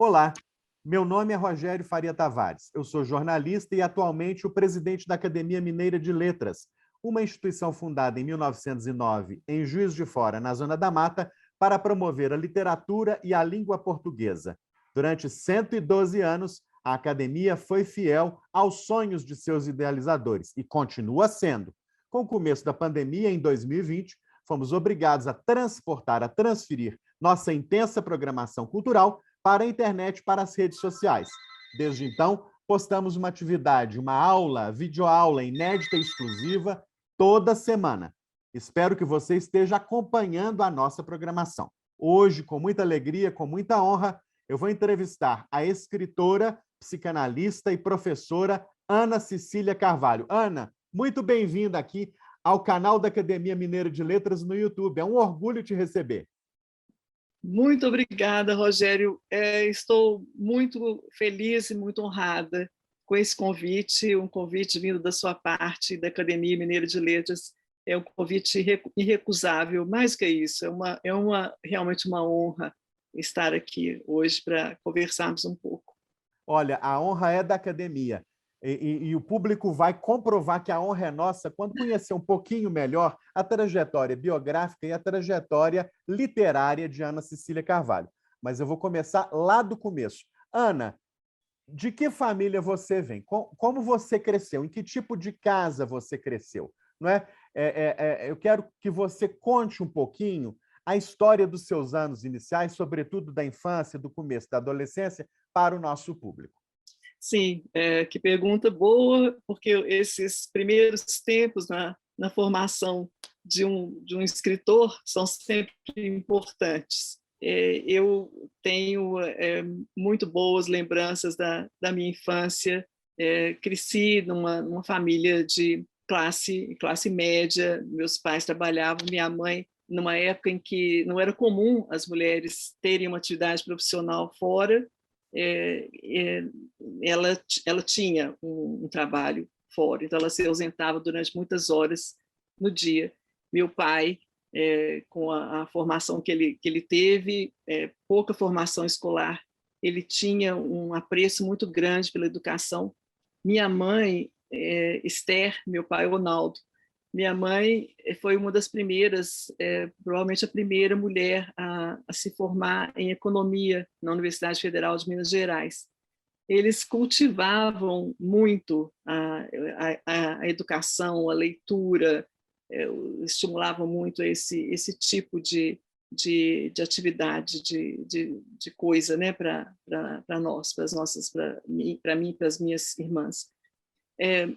Olá, meu nome é Rogério Faria Tavares. Eu sou jornalista e atualmente o presidente da Academia Mineira de Letras, uma instituição fundada em 1909 em Juiz de Fora, na Zona da Mata, para promover a literatura e a língua portuguesa. Durante 112 anos, a Academia foi fiel aos sonhos de seus idealizadores e continua sendo. Com o começo da pandemia, em 2020, fomos obrigados a transferir nossa intensa programação cultural para a internet, para as redes sociais. Desde então, postamos uma atividade, uma aula, videoaula inédita e exclusiva toda semana. Espero que você esteja acompanhando a nossa programação. Hoje, com muita alegria, com muita honra, eu vou entrevistar a escritora, psicanalista e professora Ana Cecília Carvalho. Ana, muito bem-vinda aqui ao canal da Academia Mineira de Letras no YouTube. É um orgulho te receber. Muito obrigada, Rogério. Estou muito feliz e muito honrada com esse convite, um convite vindo da sua parte, da Academia Mineira de Letras. É um convite irrecusável, mais que isso, realmente uma honra estar aqui hoje para conversarmos um pouco. Olha, a honra é da Academia. E o público vai comprovar que a honra é nossa quando conhecer um pouquinho melhor a trajetória biográfica e a trajetória literária de Ana Cecília Carvalho. Mas eu vou começar lá do começo. Ana, de que família você vem? Como você cresceu? Em que tipo de casa você cresceu? Não é? Eu quero que você conte um pouquinho a história dos seus anos iniciais, sobretudo da infância, do começo da adolescência, para o nosso público. Sim, que pergunta boa, porque esses primeiros tempos na formação de um escritor são sempre importantes. Eu tenho muito boas lembranças da minha infância. Cresci numa família de classe média, meus pais trabalhavam, minha mãe, numa época em que não era comum as mulheres terem uma atividade profissional fora, ela tinha um trabalho fora, então ela se ausentava durante muitas horas no dia. Meu pai, com a formação que ele teve, pouca formação escolar, ele tinha um apreço muito grande pela educação. Minha mãe, Esther, meu pai, Ronaldo. Minha mãe foi uma das primeiras, provavelmente a primeira mulher a se formar em economia na Universidade Federal de Minas Gerais. Eles cultivavam muito a educação, a leitura, estimulavam muito esse tipo de atividade, de coisa, né, para nós, para mim, para as minhas irmãs.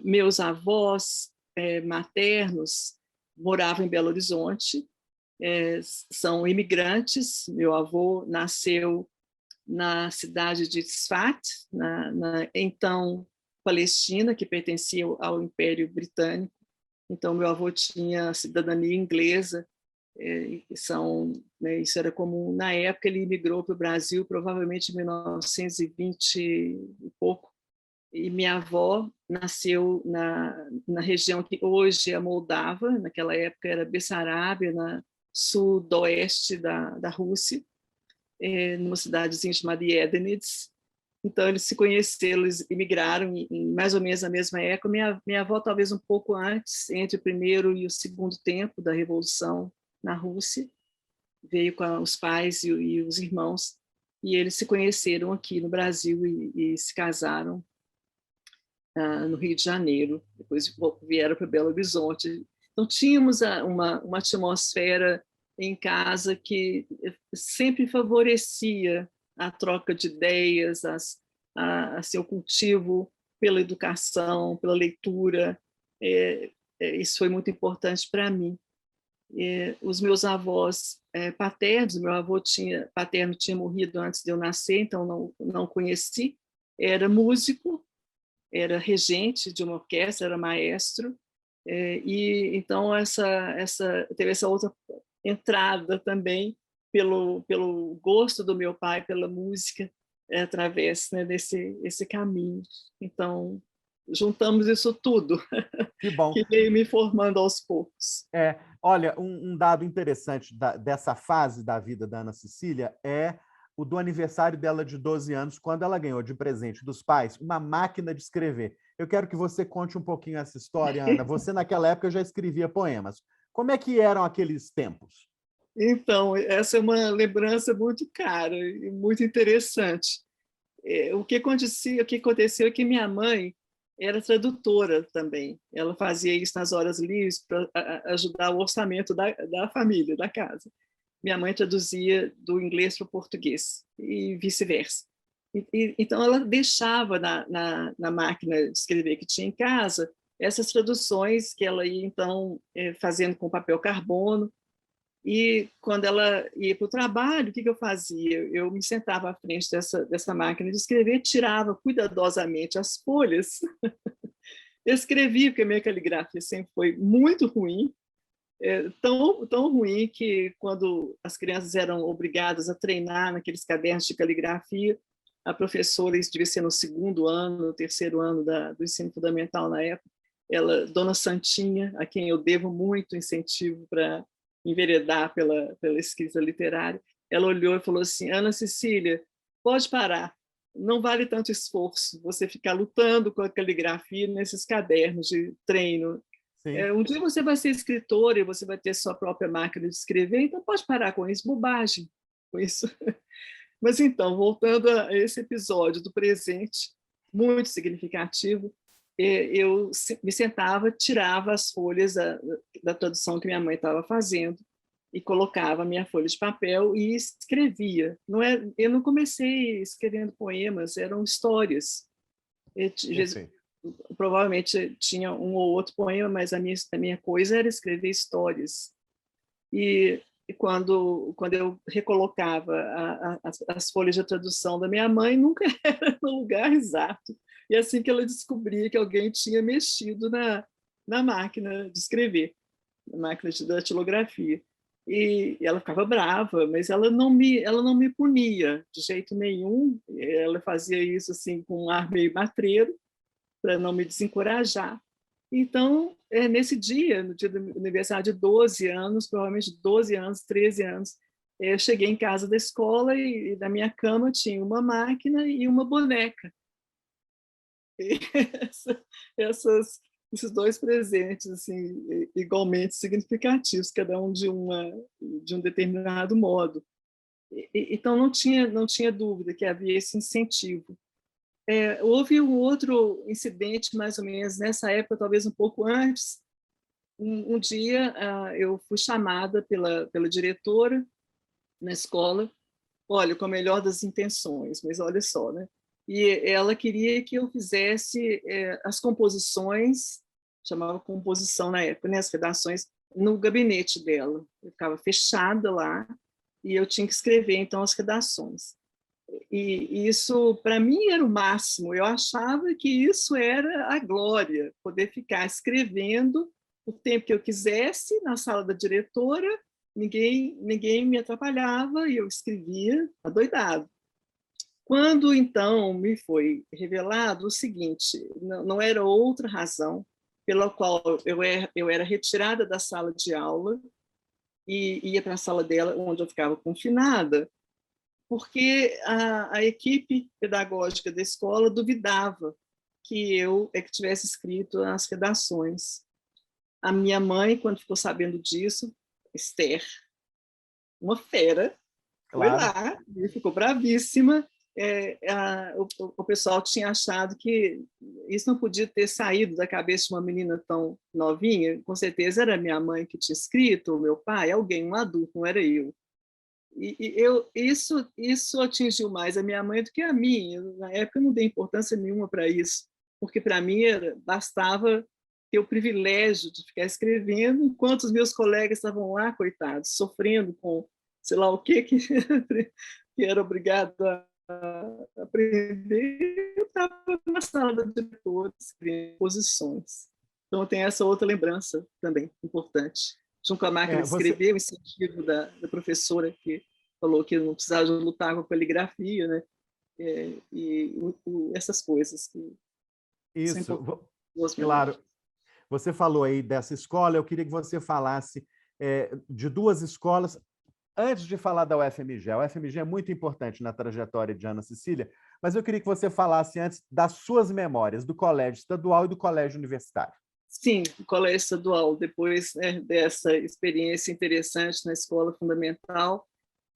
Meus avós maternos moravam em Belo Horizonte, são imigrantes. Meu avô nasceu na cidade de Tzfat, na então Palestina, que pertencia ao Império Britânico. Então, meu avô tinha cidadania inglesa, isso era comum. Na época, ele imigrou para o Brasil, provavelmente em 1920 e pouco, e minha avó nasceu na região que hoje é Moldava, naquela época era Bessarabia, na sudoeste da Rússia, numa cidadezinha chamada Yedenitz. Então, eles se conheceram, eles imigraram em mais ou menos na mesma época. Minha avó, talvez um pouco antes, entre o primeiro e o segundo tempo da Revolução na Rússia, veio com os pais e os irmãos, e eles se conheceram aqui no Brasil e se casaram no Rio de Janeiro, depois vieram para Belo Horizonte. Então, tínhamos uma atmosfera em casa que sempre favorecia a troca de ideias, a seu cultivo pela educação, pela leitura. Isso foi muito importante para mim. Os meus avós paternos, meu avô paterno tinha morrido antes de eu nascer, então não conheci, era músico, era regente de uma orquestra, era maestro, e então teve essa outra entrada também pelo gosto do meu pai pela música, através, né, desse caminho. Então, juntamos isso tudo, Que bom. que veio me formando aos poucos. Olha, um dado interessante dessa fase da vida da Ana Cecília é o do aniversário dela de 12 anos, quando ela ganhou de presente dos pais uma máquina de escrever. Eu quero que você conte um pouquinho essa história, Ana. Você, naquela época, já escrevia poemas. Como é que eram aqueles tempos? Então, essa é uma lembrança muito cara e muito interessante. O que aconteceu é que minha mãe era tradutora também. Ela fazia isso nas horas livres para ajudar o orçamento da família, da casa. Minha mãe traduzia do inglês para o português e vice-versa. Então, ela deixava na máquina de escrever que tinha em casa essas traduções que ela ia, então, fazendo com papel carbono. E quando ela ia para o trabalho, o que eu fazia? Eu me sentava à frente dessa máquina de escrever, tirava cuidadosamente as folhas, escrevia, porque a minha caligrafia sempre foi muito ruim, tão ruim que quando as crianças eram obrigadas a treinar naqueles cadernos de caligrafia, a professora, isso devia ser no segundo ano, no terceiro ano do ensino fundamental na época, Dona Santinha, a quem eu devo muito incentivo para enveredar pela escrita literária, ela olhou e falou assim: Ana Cecília, pode parar, não vale tanto esforço você ficar lutando com a caligrafia nesses cadernos de treino. Sim. Um dia você vai ser escritora e você vai ter sua própria máquina de escrever, então pode parar com isso, bobagem com isso. Mas então, voltando a esse episódio do presente, muito significativo, eu me sentava, tirava as folhas da tradução que minha mãe estava fazendo e colocava a minha folha de papel e escrevia. Eu não comecei escrevendo poemas, eram histórias. Provavelmente tinha um ou outro poema, mas a minha coisa era escrever histórias. E quando eu recolocava as folhas de tradução da minha mãe, nunca era no lugar exato. E assim que ela descobria que alguém tinha mexido na máquina de escrever, na máquina de datilografia. E ela ficava brava, mas ela não me punia de jeito nenhum. Ela fazia isso assim com um ar meio matreiro, para não me desencorajar. Então, nesse dia, no dia do aniversário de 12 anos, provavelmente 12 anos, 13 anos, eu cheguei em casa da escola e na minha cama tinha uma máquina e uma boneca. E esses dois presentes, assim, igualmente significativos, cada um de um determinado modo. Então, não tinha dúvida que havia esse incentivo. Houve um outro incidente, mais ou menos nessa época, talvez um pouco antes. Um dia eu fui chamada pela diretora na escola, olha, com a melhor das intenções, mas olha só, né? E ela queria que eu fizesse as composições, chamava composição na época, né? As redações, no gabinete dela. Eu ficava fechada lá e eu tinha que escrever, então, as redações. E isso, para mim, era o máximo. Eu achava que isso era a glória, poder ficar escrevendo o tempo que eu quisesse na sala da diretora, ninguém me atrapalhava e eu escrevia adoidado. Quando, então, me foi revelado o seguinte, não era outra razão pela qual eu era retirada da sala de aula e ia para a sala dela, onde eu ficava confinada, porque a equipe pedagógica da escola duvidava que eu que tivesse escrito as redações. A minha mãe, quando ficou sabendo disso, Esther, uma fera, foi Claro. lá e ficou bravíssima. O pessoal tinha achado que isso não podia ter saído da cabeça de uma menina tão novinha. Com certeza era minha mãe que tinha escrito, ou meu pai, alguém, um adulto, não era eu. Isso atingiu mais a minha mãe do que a mim. Na época, eu não dei importância nenhuma para isso, porque para mim bastava ter o privilégio de ficar escrevendo, enquanto os meus colegas estavam lá, coitados, sofrendo com sei lá o que era obrigado a aprender. Eu estava na sala da diretora, escrevendo posições. Então, tem essa outra lembrança também importante. Junto com a máquina de escrever, o incentivo da professora que falou que não precisava lutar com a poligrafia, né? Essas coisas. Isso, claro. Você falou aí dessa escola, eu queria que você falasse de duas escolas. Antes de falar da UFMG, a UFMG é muito importante na trajetória de Ana Cecília, mas eu queria que você falasse antes das suas memórias do colégio estadual e do colégio universitário. Sim, o colégio estadual, depois, né, dessa experiência interessante na escola fundamental,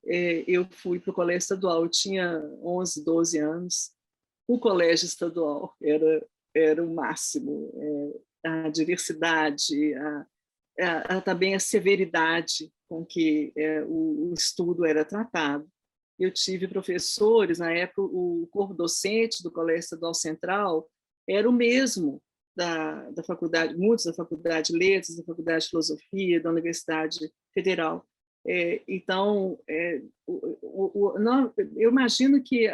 eu fui para o colégio estadual. Eu tinha 11, 12 anos. O colégio estadual era o máximo. A diversidade, também a severidade com que o estudo era tratado. Eu tive professores, na época, o corpo docente do Colégio Estadual Central era o mesmo da faculdade, muitos da Faculdade de Letras, da Faculdade de Filosofia, da Universidade Federal. Então, eu imagino que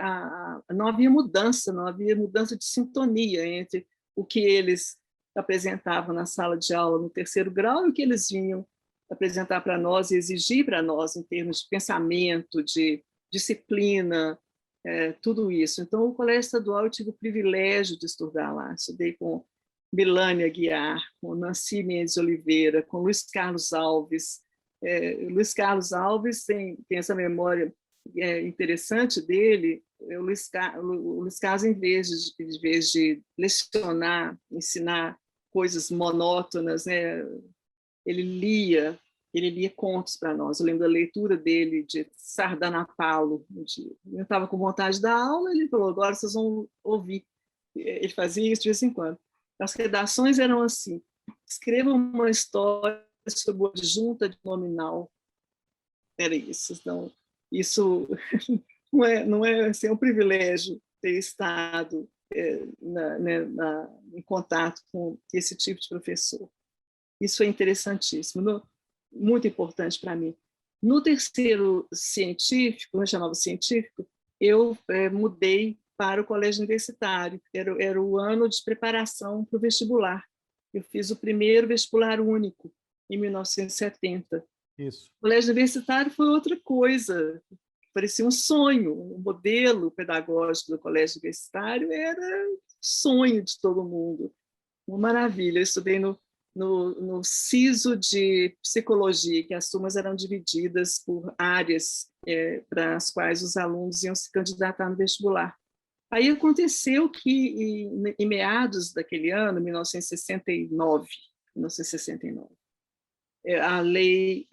não havia mudança de sintonia entre o que eles apresentavam na sala de aula no terceiro grau e o que eles vinham apresentar para nós e exigir para nós em termos de pensamento, de disciplina, tudo isso. Então, o colégio estadual eu tive o privilégio de estudar lá. Estudei com Milânia Guiar, com Nancy Mendes Oliveira, com Luiz Carlos Alves. Luiz Carlos Alves tem essa memória interessante dele. O Luiz Carlos, em vez de lecionar, ensinar coisas monótonas, né, ele lia contos para nós. Eu lembro da leitura dele de Sardanapalo. Eu estava com vontade da aula, ele falou: agora vocês vão ouvir. Ele fazia isso de vez em quando. As redações eram assim: escrevam uma história sobre o adjunta de nominal. Era isso. Então, isso não é assim, é um privilégio ter estado em contato com esse tipo de professor. Isso é interessantíssimo, muito importante para mim. No terceiro científico, eu chamava científico, eu mudei para o colégio universitário. Era o ano de preparação para o vestibular. Eu fiz o primeiro vestibular único, em 1970. Isso. O colégio universitário foi outra coisa, parecia um sonho. O modelo pedagógico do colégio universitário era sonho de todo mundo. Uma maravilha. Eu estudei no CISO de psicologia, que as turmas eram divididas por áreas para as quais os alunos iam se candidatar no vestibular. Aí aconteceu que, em meados daquele ano, 1969, a lei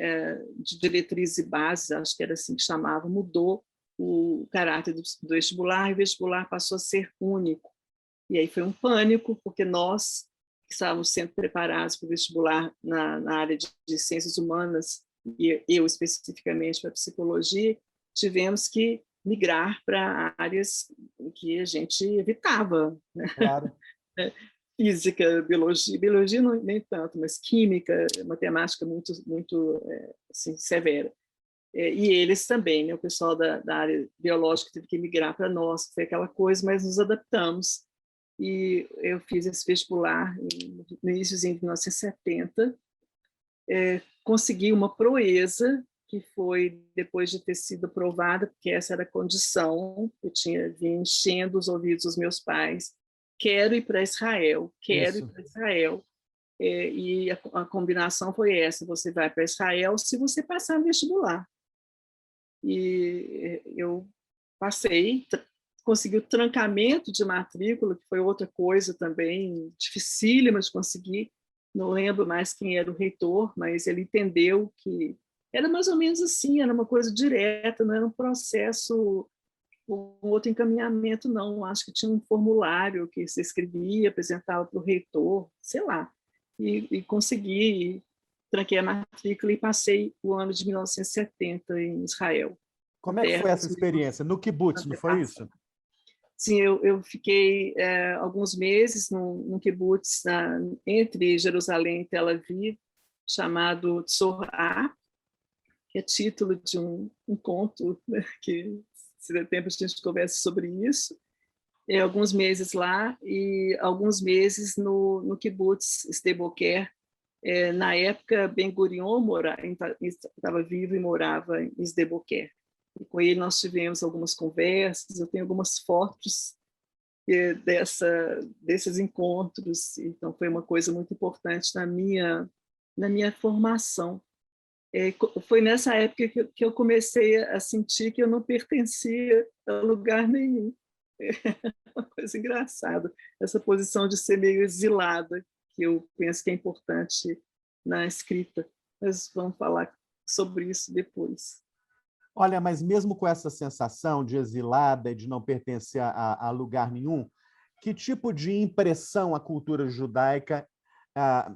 de diretrizes e bases, acho que era assim que chamava, mudou o caráter do vestibular, e o vestibular passou a ser único. E aí foi um pânico, porque nós, que estávamos sendo preparados para o vestibular na área de ciências humanas, e eu especificamente para psicologia, tivemos que migrar para áreas que a gente evitava, né? Claro. Física, biologia não, nem tanto, mas química, matemática muito assim, severa. E eles também, né? O pessoal da área biológica teve que migrar para nós, foi aquela coisa, mas nos adaptamos. E eu fiz esse vestibular no início de 1970, consegui uma proeza, que foi depois de ter sido aprovada, porque essa era a condição, eu vinha enchendo os ouvidos dos meus pais: quero ir para Israel, quero ir para Israel. E a combinação foi essa: você vai para Israel se você passar no vestibular. E eu passei, consegui o trancamento de matrícula, que foi outra coisa também dificílima de conseguir. Não lembro mais quem era o reitor, mas ele entendeu que era mais ou menos assim, era uma coisa direta, não era um processo, um outro encaminhamento, não. Acho que tinha um formulário que você escrevia, apresentava para o reitor, sei lá. E consegui, tranquei a matrícula e passei o ano de 1970 em Israel. Como é que foi essa experiência? No kibbutz, não foi isso? Sim, eu fiquei alguns meses num kibbutz entre Jerusalém e Tel Aviv, chamado Tzorah, que é título de um conto, né, que, se der tempo, a gente conversa sobre isso. Alguns meses lá e alguns meses no kibbutz Sde Boker. Na época, Ben Gurion estava vivo e morava em Sde Boker. E com ele nós tivemos algumas conversas, eu tenho algumas fotos desses encontros, então foi uma coisa muito importante na minha formação. Foi nessa época que eu comecei a sentir que eu não pertencia a lugar nenhum. É uma coisa engraçada, essa posição de ser meio exilada, que eu penso que é importante na escrita. Mas vamos falar sobre isso depois. Olha, mas mesmo com essa sensação de exilada e de não pertencer a lugar nenhum, que tipo de impressão a cultura judaica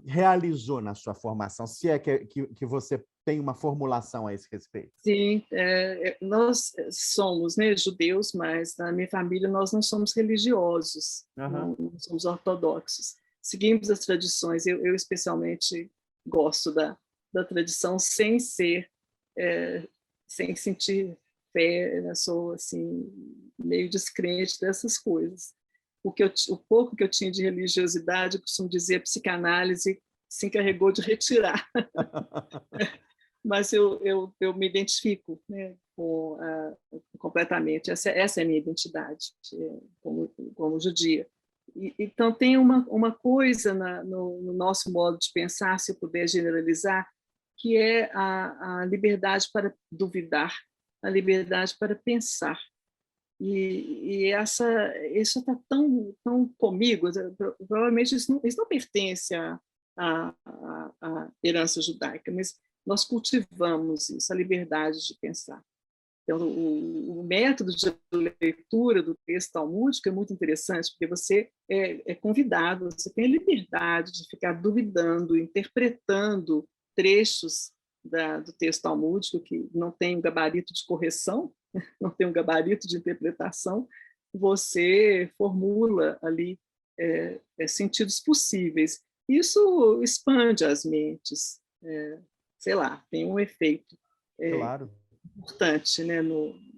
realizou na sua formação? Se é que você tem uma formulação a esse respeito. Sim, nós somos, né, judeus, mas na minha família nós não somos religiosos, Uhum. não somos ortodoxos. Seguimos as tradições. Eu especialmente gosto da tradição sem sentir fé. Eu sou assim meio descrente dessas coisas. O pouco que eu tinha de religiosidade, eu costumo dizer, a psicanálise se encarregou de retirar. Mas eu me identifico, né, completamente. Essa é a minha identidade como judia. Então, tem uma coisa no nosso modo de pensar, se eu puder generalizar, que é a liberdade para duvidar, a liberdade para pensar. Isso está tão comigo, provavelmente isso não pertence à herança judaica, mas nós cultivamos isso, a liberdade de pensar. Então, o método de leitura do texto talmúdico é muito interessante, porque você é convidado, você tem a liberdade de ficar duvidando, interpretando trechos do texto talmúdico, que não tem um gabarito de correção, não tem um gabarito de interpretação, você formula ali sentidos possíveis. Isso expande as mentes, sei lá, tem um efeito Claro, importante, né,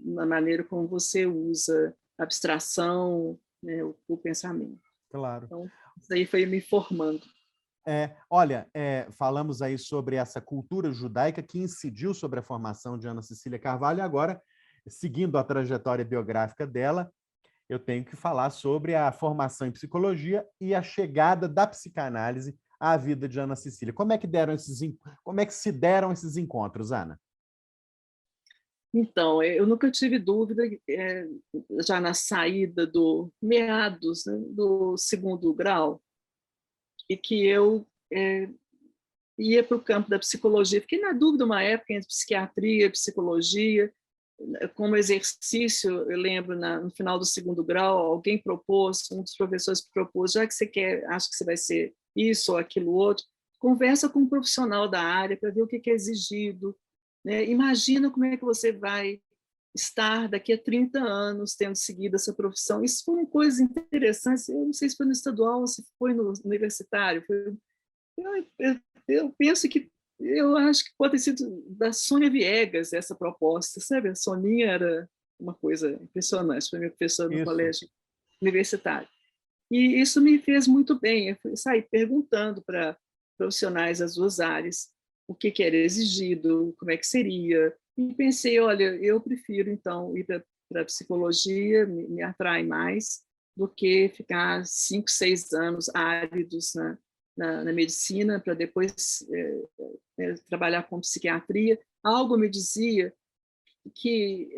na maneira como você usa a abstração, né, o pensamento. claro. Então, isso aí foi me formando. Olha, falamos aí sobre essa cultura judaica que incidiu sobre a formação de Ana Cecília Carvalho, e agora, seguindo a trajetória biográfica dela, eu tenho que falar sobre a formação em psicologia e a chegada da psicanálise à vida de Ana Cecília. Como é que se deram esses encontros, Ana? Então, eu nunca tive dúvida, já na saída do meados, né, do segundo grau, e que eu ia para o campo da psicologia. Fiquei na dúvida uma época entre psiquiatria e psicologia. Como exercício, eu lembro, no final do segundo grau, alguém propôs, um dos professores propôs, já que você acha que você vai ser isso ou aquilo outro, conversa com um profissional da área para ver o que é exigido, né? Imagina como é que você vai estar daqui a 30 anos tendo seguido essa profissão. Isso foram coisas interessantes. Eu não sei se foi no estadual ou se foi no universitário. Eu penso que eu acho que pode ter sido da Sônia Viegas essa proposta, sabe? A Soninha era uma coisa impressionante, foi minha professora no Isso. colégio universitário. E isso me fez muito bem. Eu saí perguntando para profissionais das duas áreas o que era exigido, como é que seria. E pensei, olha, eu prefiro, então, ir para a psicologia, me atrai mais do que ficar 5, 6 anos áridos na medicina, para depois trabalhar com psiquiatria. Algo me dizia que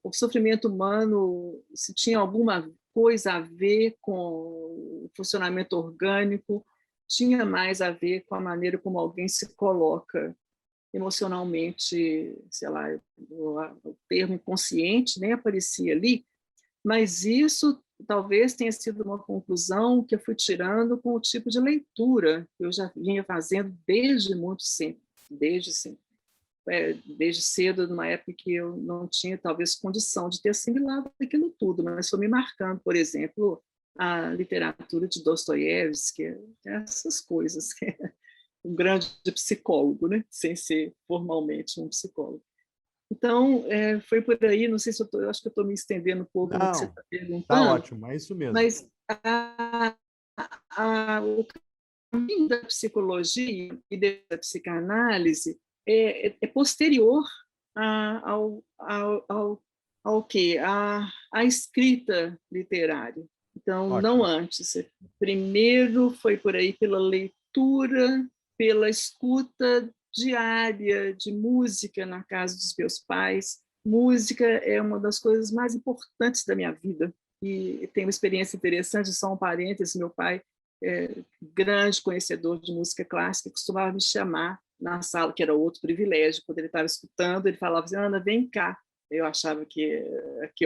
o sofrimento humano, se tinha alguma coisa a ver com o funcionamento orgânico, tinha mais a ver com a maneira como alguém se coloca emocionalmente, sei lá, o termo inconsciente nem aparecia ali, mas isso talvez tenha sido uma conclusão que eu fui tirando com o tipo de leitura que eu já vinha fazendo desde muito sempre, desde sempre. Desde cedo, numa época que eu não tinha, talvez, condição de ter assimilado aquilo tudo, mas foi me marcando, por exemplo, a literatura de Dostoiévski, essas coisas, que é um grande psicólogo, né? Sem ser formalmente um psicólogo. Então, foi por aí, não sei se eu acho que eu estou me estendendo um pouco no que você Não, está tá perguntando, ótimo, é isso mesmo. mas o caminho da psicologia e da psicanálise é posterior ao quê? À escrita literária. Então, não Ótimo. antes. Primeiro foi por aí pela leitura, pela escuta diária de música na casa dos meus pais. Música é uma das coisas mais importantes da minha vida. E tem uma experiência interessante, só um parênteses, meu pai, grande conhecedor de música clássica, costumava me chamar na sala, que era outro privilégio, quando ele estava escutando, ele falava assim, Ana, vem cá. Eu achava que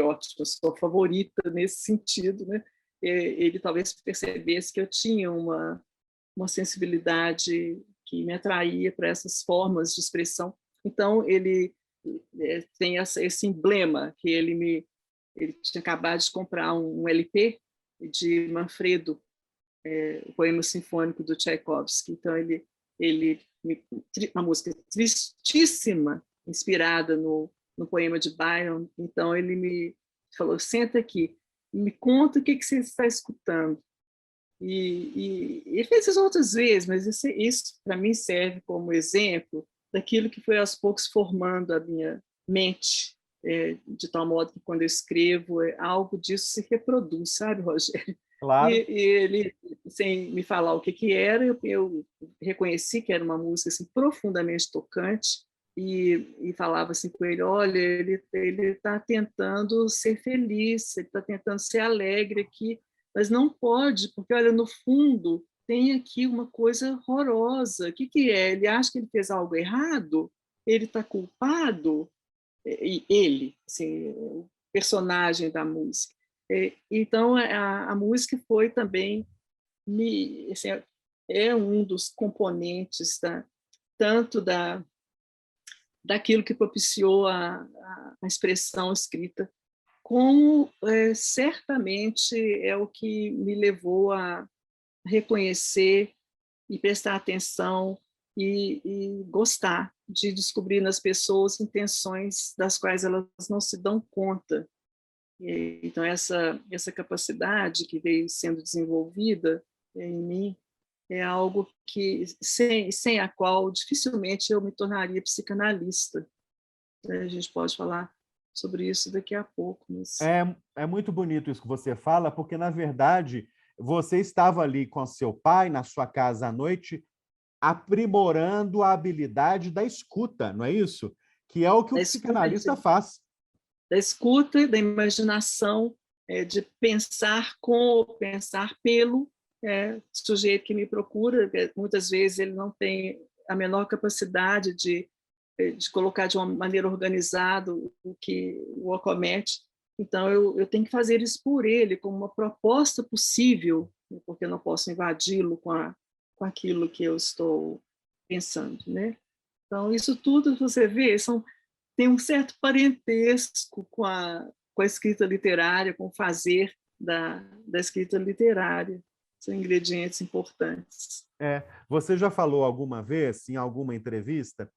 ótimo, eu sou a favorita nesse sentido, né? Ele talvez percebesse que eu tinha uma sensibilidade que me atraía para essas formas de expressão. Então, ele tem esse emblema que ele tinha acabado de comprar um LP de Manfredo, o poema sinfônico do Tchaikovsky. Então, uma música tristíssima, inspirada no poema de Byron. Então, ele me falou, senta aqui, me conta o que você está escutando. E fez isso outras vezes, mas isso para mim serve como exemplo daquilo que foi aos poucos formando a minha mente, de tal modo que quando eu escrevo, algo disso se reproduz, sabe, Rogério? Claro. E ele, sem me falar o que era, eu reconheci que era uma música assim, profundamente tocante, e falava assim com ele, olha, ele está tentando ser feliz, ele está tentando ser alegre aqui, mas não pode, porque, olha, no fundo, tem aqui uma coisa horrorosa. O que é? Ele acha que ele fez algo errado? Ele está culpado? E ele, assim, o personagem da música. Então, a música foi também, assim, é um dos componentes tanto daquilo que propiciou a expressão escrita, como certamente é o que me levou a reconhecer e prestar atenção e gostar de descobrir nas pessoas intenções das quais elas não se dão conta. Então, essa capacidade que veio sendo desenvolvida em mim é algo que, sem a qual dificilmente eu me tornaria psicanalista. A gente pode falar sobre isso daqui a pouco. Mas... É muito bonito isso que você fala, porque, na verdade, você estava ali com seu pai, na sua casa à noite, aprimorando a habilidade da escuta, não é isso? Que é o que o psicanalista faz. Da escuta e da imaginação, de pensar com ou pensar pelo sujeito que me procura. Muitas vezes ele não tem a menor capacidade de colocar de uma maneira organizada o que o acomete. Então, eu tenho que fazer isso por ele, como uma proposta possível, porque eu não posso invadi-lo com aquilo que eu estou pensando, né? Então, isso tudo, você vê, tem um certo parentesco com a escrita literária, com o fazer da escrita literária. São ingredientes importantes. Você já falou alguma vez, em alguma entrevista,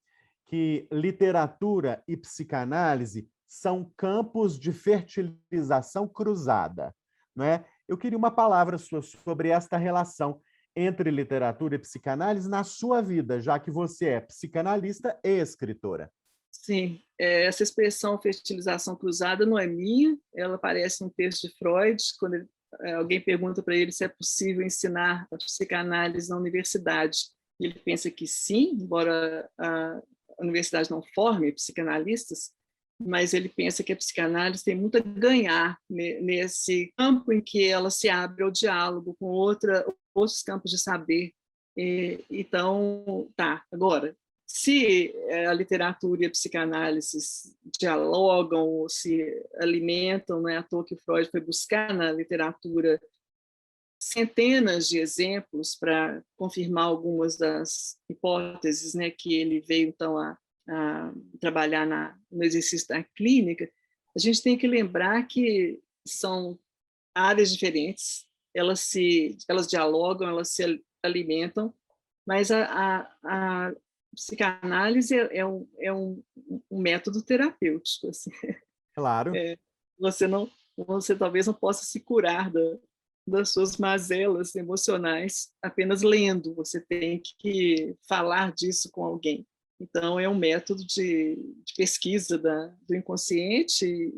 que literatura e psicanálise são campos de fertilização cruzada, não é? Eu queria uma palavra sua sobre esta relação entre literatura e psicanálise na sua vida, já que você é psicanalista e escritora. Sim, essa expressão fertilização cruzada não é minha, ela aparece no texto de Freud, quando alguém pergunta para ele se é possível ensinar a psicanálise na universidade. Ele pensa que sim, embora a universidade não forme psicanalistas, mas ele pensa que a psicanálise tem muito a ganhar nesse campo em que ela se abre ao diálogo com outros campos de saber. Então, tá, agora, se a literatura e a psicanálise dialogam ou se alimentam, não é à toa que Freud foi buscar na literatura centenas de exemplos para confirmar algumas das hipóteses, né, que ele veio então a trabalhar no exercício da clínica. A gente tem que lembrar que são áreas diferentes, elas dialogam, elas se alimentam, mas a psicanálise é um método terapêutico. Assim. Claro. Você talvez não possa se curar das suas mazelas emocionais apenas lendo, você tem que falar disso com alguém. Então, é um método de pesquisa do inconsciente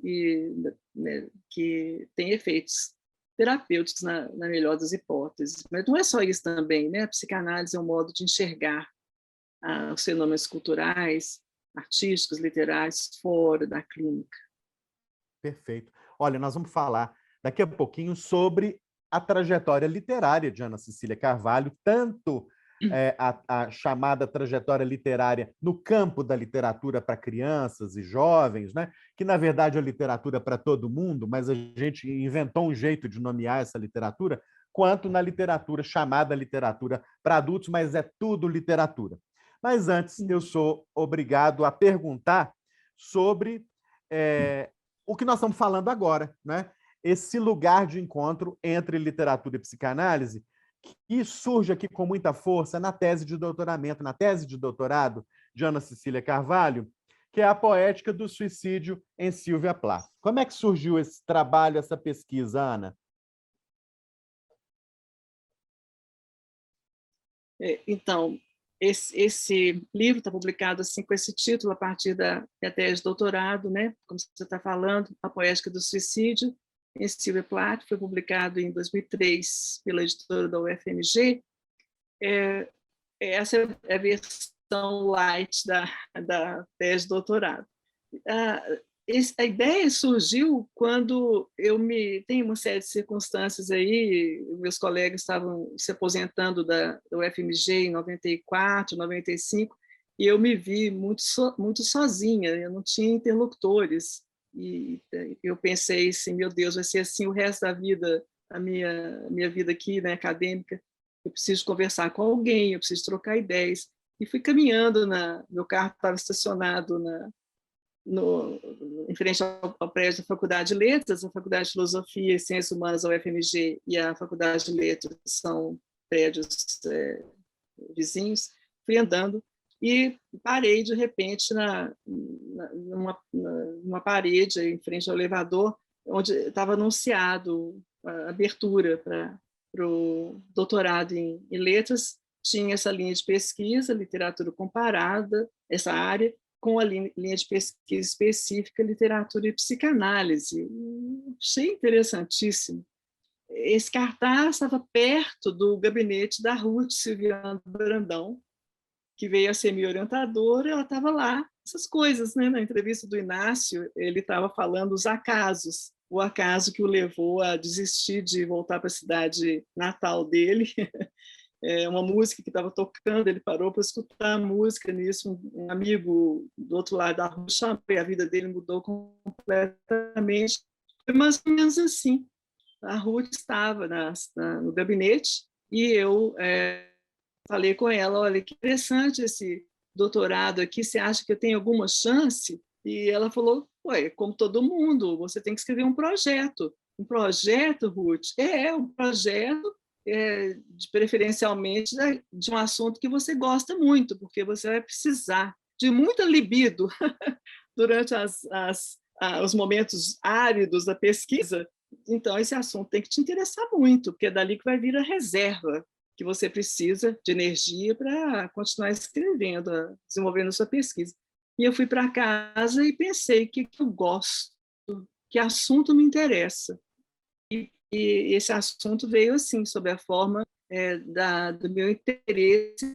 né, que tem efeitos terapêuticos na melhor das hipóteses. Mas não é só isso também, né? A psicanálise é um modo de enxergar os fenômenos culturais, artísticos, literários, fora da clínica. Perfeito. Olha, nós vamos falar daqui a pouquinho sobre a trajetória literária de Ana Cecília Carvalho, tanto a chamada trajetória literária no campo da literatura para crianças e jovens, né? Que, na verdade, é literatura para todo mundo, mas a gente inventou um jeito de nomear essa literatura, quanto na literatura chamada literatura para adultos, mas é tudo literatura. Mas antes, eu sou obrigado a perguntar sobre o que nós estamos falando agora, né? Esse lugar de encontro entre literatura e psicanálise, que surge aqui com muita força na tese de doutoramento, na tese de doutorado de Ana Cecília Carvalho, que é a poética do suicídio em Sylvia Plath. Como é que surgiu esse trabalho, essa pesquisa, Ana? Então, esse livro está publicado assim com esse título a partir da tese de doutorado, né? Como você está falando, A Poética do Suicídio, em Sylvia Plath, foi publicado em 2003 pela editora da UFMG. Essa é a versão light da tese de doutorado. A ideia surgiu quando tem uma série de circunstâncias aí, meus colegas estavam se aposentando da UFMG em 94, 95, e eu me vi muito sozinha, eu não tinha interlocutores, e eu pensei assim, meu Deus, vai ser assim o resto da vida, a minha vida aqui, né, acadêmica, eu preciso conversar com alguém, eu preciso trocar ideias, e fui caminhando, meu carro estava estacionado em frente ao prédio da Faculdade de Letras, a Faculdade de Filosofia e Ciências Humanas da UFMG e a Faculdade de Letras são prédios vizinhos, fui andando e parei, de repente, numa parede, em frente ao elevador, onde estava anunciado a abertura para o doutorado em letras. Tinha essa linha de pesquisa, literatura comparada, essa área, com a linha de pesquisa específica, literatura e psicanálise. Achei interessantíssimo. Esse cartaz estava perto do gabinete da Ruth Silviane Brandão, que veio a ser minha orientadora, ela estava lá, essas coisas, né? Na entrevista do Inácio, ele estava falando os acasos, o acaso que o levou a desistir de voltar para a cidade natal dele, uma música que estava tocando, ele parou para escutar a música, nisso um amigo do outro lado da rua chamou, e a vida dele mudou completamente. Foi mais ou menos assim. A Ruth estava no gabinete e eu falei com ela, olha, que interessante esse doutorado aqui, você acha que eu tenho alguma chance? E ela falou, ué, como todo mundo, você tem que escrever um projeto. Um projeto, Ruth? Um projeto, preferencialmente de um assunto que você gosta muito, porque você vai precisar de muita libido durante os momentos áridos da pesquisa. Então, esse assunto tem que te interessar muito, porque é dali que vai vir a reserva que você precisa de energia para continuar escrevendo, desenvolvendo a sua pesquisa. E eu fui para casa e pensei, o que eu gosto? Que assunto me interessa? E esse assunto veio assim, sob a forma do meu interesse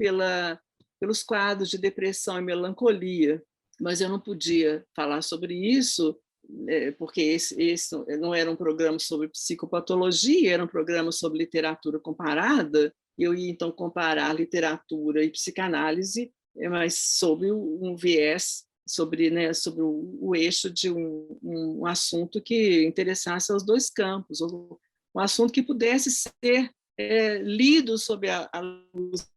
pelos quadros de depressão e melancolia. Mas eu não podia falar sobre isso, porque esse não era um programa sobre psicopatologia, era um programa sobre literatura comparada. Eu ia, então, comparar literatura e psicanálise, mas sob um viés, sobre o eixo de um assunto que interessasse aos dois campos, um assunto que pudesse ser lido sob a luz da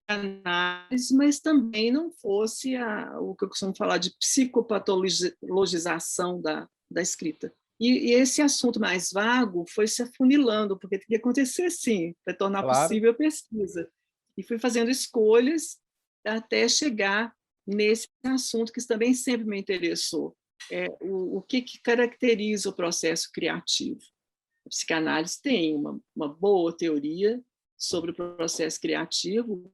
psicanálise, mas também não fosse o que eu costumo falar de psicopatologização da escrita. E esse assunto mais vago foi se afunilando, porque tem que acontecer sim, para tornar possível a pesquisa. E fui fazendo escolhas até chegar nesse assunto que também sempre me interessou. O que caracteriza o processo criativo? A psicanálise tem uma boa teoria sobre o processo criativo,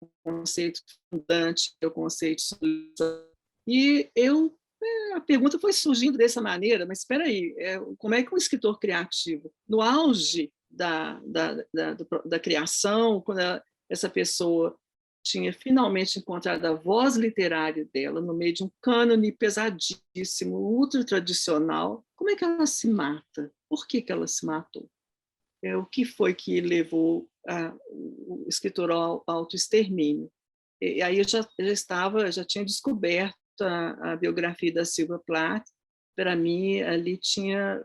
o conceito fundante é o conceito de solução. E a pergunta foi surgindo dessa maneira, mas espera aí, como é que um escritor criativo, no auge da criação, quando essa pessoa tinha finalmente encontrado a voz literária dela no meio de um cânone pesadíssimo, ultra tradicional. Como é que ela se mata? Por que ela se matou? O que foi que levou o escritor ao autoextermínio? E aí eu já tinha descoberto a biografia da Sylvia Plath. Para mim, ali tinha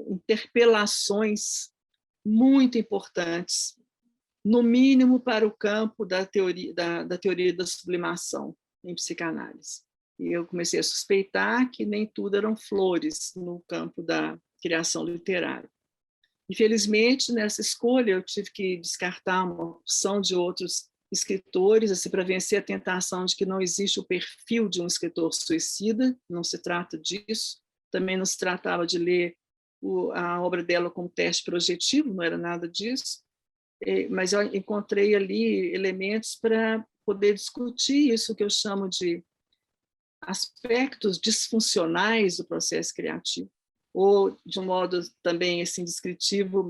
interpelações muito importantes, no mínimo para o campo da teoria da sublimação em psicanálise. E eu comecei a suspeitar que nem tudo eram flores no campo da criação literária. Infelizmente, nessa escolha, eu tive que descartar uma opção de outros escritores, assim, para vencer a tentação de que não existe o perfil de um escritor suicida, não se trata disso. Também não se tratava de ler a obra dela como teste projetivo, não era nada disso. Mas eu encontrei ali elementos para poder discutir isso que eu chamo de aspectos disfuncionais do processo criativo, ou de um modo também assim descritivo,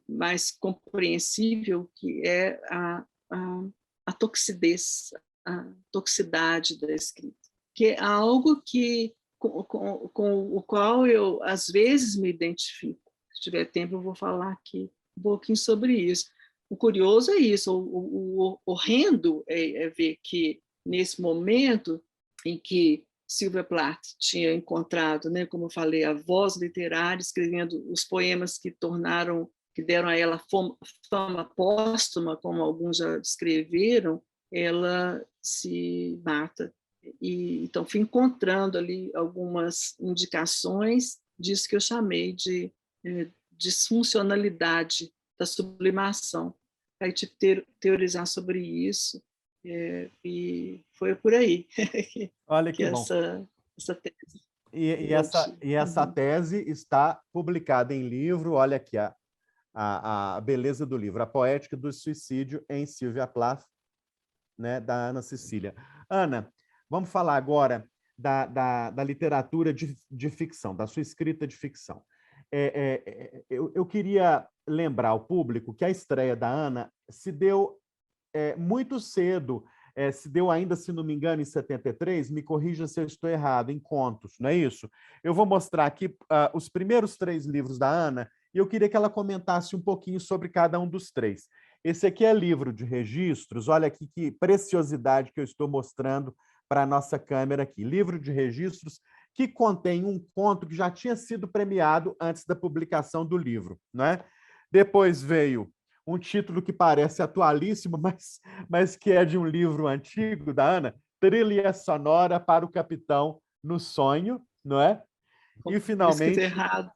mais compreensível, que é a toxidez, a toxicidade da escrita, que é algo que com o qual eu às vezes me identifico. Se tiver tempo eu vou falar aqui um pouquinho sobre isso. O curioso é isso, o horrendo é ver que nesse momento em que Sylvia Plath tinha encontrado, né, como eu falei, a voz literária, escrevendo os poemas que deram a ela fama póstuma, como alguns já descreveram, ela se mata. E então fui encontrando ali algumas indicações disso que eu chamei de disfuncionalidade da sublimação. Aí tive que teorizar sobre isso, e foi por aí Olha que que bom. essa tese. Essa tese está publicada em livro, olha aqui a beleza do livro, A Poética do Suicídio em Sylvia Plath, né, da Ana Cecília. Ana, vamos falar agora da literatura de ficção, da sua escrita de ficção. Eu queria lembrar ao público que a estreia da Ana se deu muito cedo, se deu ainda, se não me engano, em 73, me corrija se eu estou errado, em Contos, não é isso? Eu vou mostrar aqui os primeiros 3 livros da Ana e eu queria que ela comentasse um pouquinho sobre cada um dos 3. Esse aqui é livro de registros, olha aqui que preciosidade que eu estou mostrando para a nossa câmera aqui. Livro de registros que contém um conto que já tinha sido premiado antes da publicação do livro, não é? Depois veio um título que parece atualíssimo, mas que é de um livro antigo da Ana, Trilha Sonora para o Capitão no Sonho, não é? E Escrito finalmente, errado.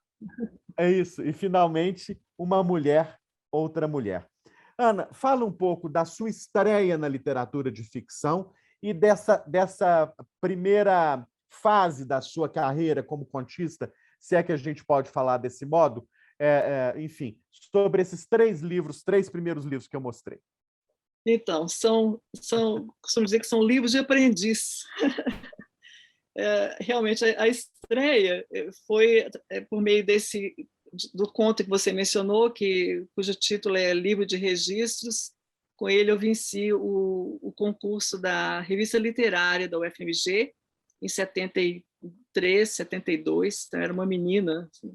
é isso, e finalmente, Uma Mulher, Outra Mulher. Ana, fala um pouco da sua estreia na literatura de ficção e dessa primeira fase da sua carreira como contista, se é que a gente pode falar desse modo, enfim, sobre esses 3 primeiros livros que eu mostrei. Então, costumo dizer que são livros de aprendiz. Realmente, a estreia foi por meio do conto que você mencionou, cujo título é Livro de Registros. Com ele eu venci o concurso da Revista Literária da UFMG, em 73, 72, então era uma menina. Assim.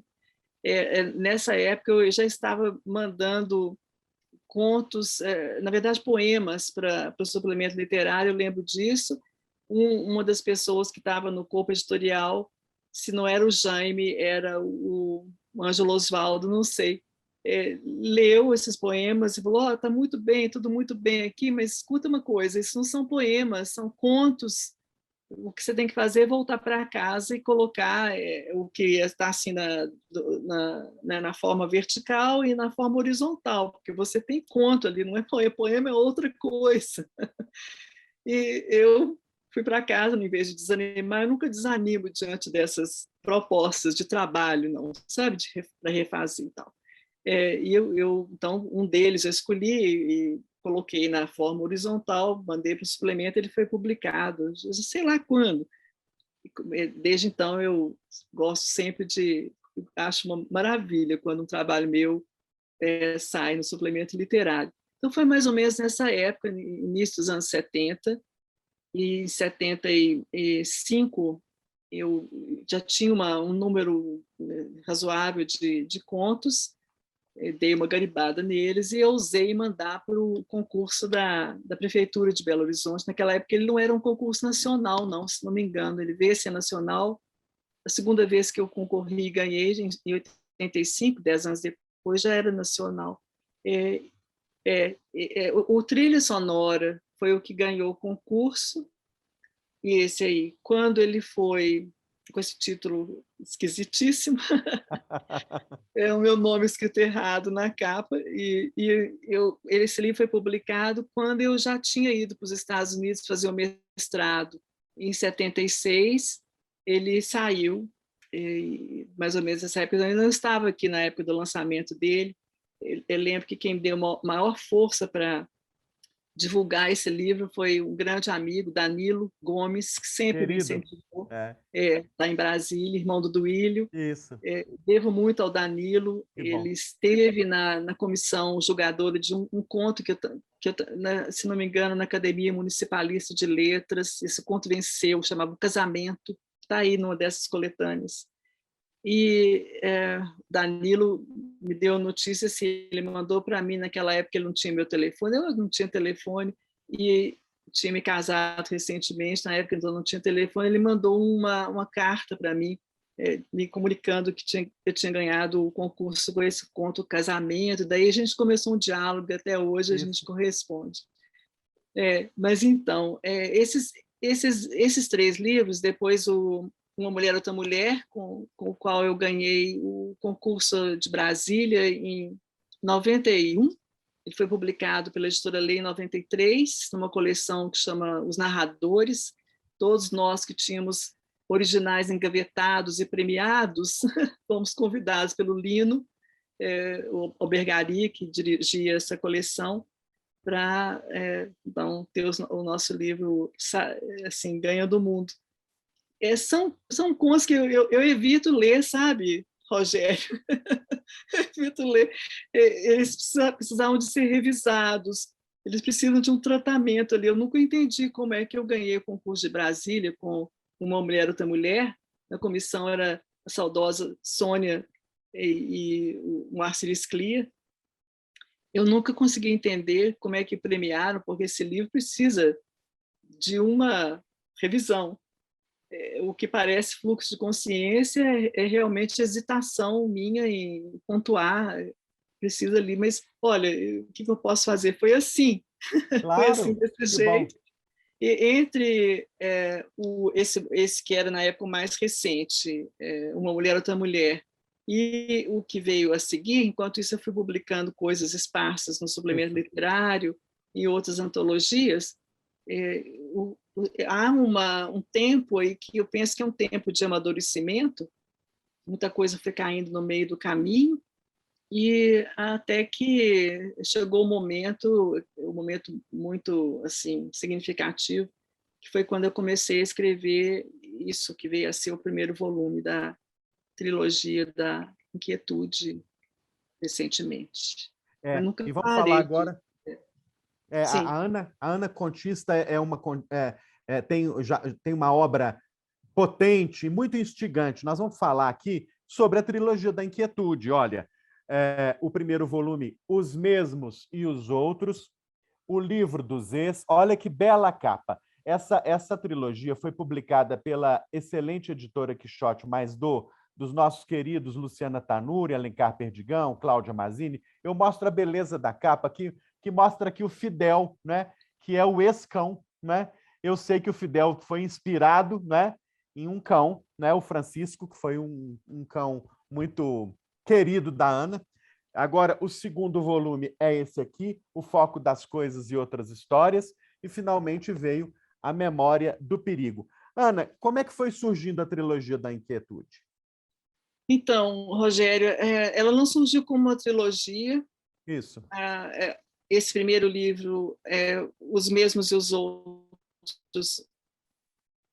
Nessa época eu já estava mandando contos, na verdade poemas, para o suplemento literário, eu lembro disso. Uma das pessoas que estava no corpo editorial, se não era o Jaime, era o Ângelo Osvaldo, não sei, leu esses poemas e falou: está muito bem, tudo muito bem aqui, mas escuta uma coisa, isso não são poemas, são contos. O que você tem que fazer é voltar para casa e colocar o que está assim na forma vertical e na forma horizontal, porque você tem conto ali, não é poema, poema é outra coisa. E eu fui para casa, em vez de desanimar, eu nunca desanimo diante dessas propostas de trabalho, não, sabe, para refazer e tal. Então, um deles eu escolhi e coloquei na forma horizontal, mandei para o suplemento, ele foi publicado, sei lá quando. Desde então, eu gosto sempre acho uma maravilha quando um trabalho meu sai no suplemento literário. Então, foi mais ou menos nessa época, início dos anos 70, e em 75 eu já tinha um número razoável de contos, dei uma garibada neles e ousei mandar para o concurso da Prefeitura de Belo Horizonte. Naquela época ele não era um concurso nacional, não, se não me engano, ele veio a ser nacional. A segunda vez que eu concorri e ganhei, em 85, 10 anos depois, já era nacional. O Trilha Sonora foi o que ganhou o concurso, e esse aí, quando ele foi, com esse título esquisitíssimo, é o meu nome escrito errado na capa, esse livro foi publicado quando eu já tinha ido para os Estados Unidos fazer o mestrado. Em 76, ele saiu, mais ou menos nessa época, eu não estava aqui na época do lançamento dele. Eu lembro que quem deu maior força para divulgar esse livro foi um grande amigo, Danilo Gomes, que sempre me Querido. incentivou. Está em Brasília, irmão do Duílio. Isso. Devo muito ao Danilo. Que bom. Ele esteve na comissão julgadora de um conto que se não me engano, na Academia Municipalista de Letras. Esse conto venceu, chamava O Casamento, está aí numa dessas coletâneas. E Danilo me deu notícia, assim, ele mandou para mim, naquela época ele não tinha meu telefone, eu não tinha telefone, e tinha me casado recentemente, na época então não tinha telefone, ele mandou uma carta para mim, me comunicando que eu tinha ganhado o concurso com esse conto, o Casamento. Daí a gente começou um diálogo, até hoje a gente corresponde. Mas então, esses 3 livros, depois Uma Mulher, Outra Mulher, com o qual eu ganhei o concurso de Brasília em 91. Ele foi publicado pela Editora Lei em 93, numa coleção que chama Os Narradores. Todos nós que tínhamos originais engavetados e premiados fomos convidados pelo Lino Albergari, que dirigia essa coleção, para então, ter o nosso livro assim, ganha do mundo. São contos que eu evito ler, sabe, Rogério? Evito ler. Eles precisavam de ser revisados, eles precisam de um tratamento ali. Eu nunca entendi como é que eu ganhei o concurso de Brasília com Uma Mulher, Outra Mulher. Na comissão era a saudosa Sônia e o Marcelo Sclia. Eu nunca consegui entender como é que premiaram, porque esse livro precisa de uma revisão. O que parece fluxo de consciência é realmente hesitação minha em pontuar, precisa ali, mas olha, o que eu posso fazer? Foi assim, Claro, foi assim, desse jeito. Bom. E entre esse que era na época mais recente, Uma Mulher, Outra Mulher, e o que veio a seguir, enquanto isso eu fui publicando coisas esparsas no suplemento literário e outras antologias, há um tempo aí que eu penso que é um tempo de amadurecimento, muita coisa foi caindo no meio do caminho, e até que chegou um momento muito assim significativo, que foi quando eu comecei a escrever isso que veio a ser o primeiro volume da trilogia da Inquietude, recentemente. Eu nunca e vamos falar parei agora. Sim. A Ana Contista tem uma obra potente, muito instigante. Nós vamos falar aqui sobre a trilogia da Inquietude. Olha, o primeiro volume, Os Mesmos e os Outros, o livro dos ex. Olha que bela capa. Essa trilogia foi publicada pela excelente editora Quixote, mas dos nossos queridos Luciana Tanuri, Alencar Perdigão, Cláudia Mazzini. Eu mostro a beleza da capa aqui, que mostra aqui o Fidel, né? Que é o ex-cão. Né? Eu sei que o Fidel foi inspirado, né, em um cão, né, o Francisco, que foi um cão muito querido da Ana. Agora, o segundo volume é esse aqui, O Foco das Coisas e Outras Histórias, e finalmente veio A Memória do Perigo. Ana, como é que foi surgindo a trilogia da Inquietude? Então, Rogério, ela não surgiu como uma trilogia. Isso. Esse primeiro livro, Os Mesmos e os Outros,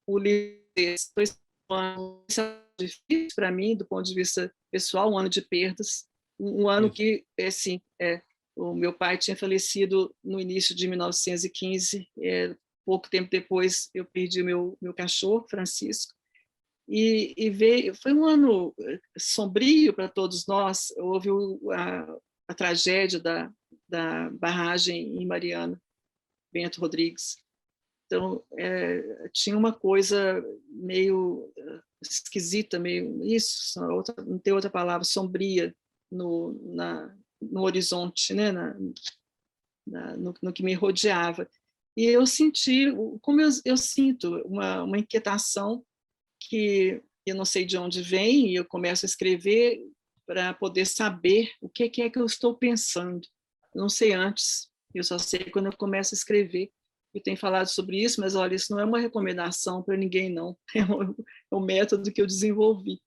o livro foi um ano difícil para mim, do ponto de vista pessoal, um ano de perdas, um ano que, assim, O meu pai tinha falecido no início de 1915, pouco tempo depois eu perdi meu cachorro, Francisco, e veio, foi um ano sombrio para todos nós. Houve a tragédia da barragem em Mariana, Bento Rodrigues. Então, tinha uma coisa meio esquisita, meio isso, não tem outra palavra, sombria no horizonte, né? No que me rodeava. E eu senti, como eu sinto, uma inquietação que eu não sei de onde vem, e eu começo a escrever para poder saber o que é que eu estou pensando. Eu não sei antes, eu só sei quando eu começo a escrever. Eu tenho falado sobre isso, mas olha, isso não é uma recomendação para ninguém, não. É um método que eu desenvolvi,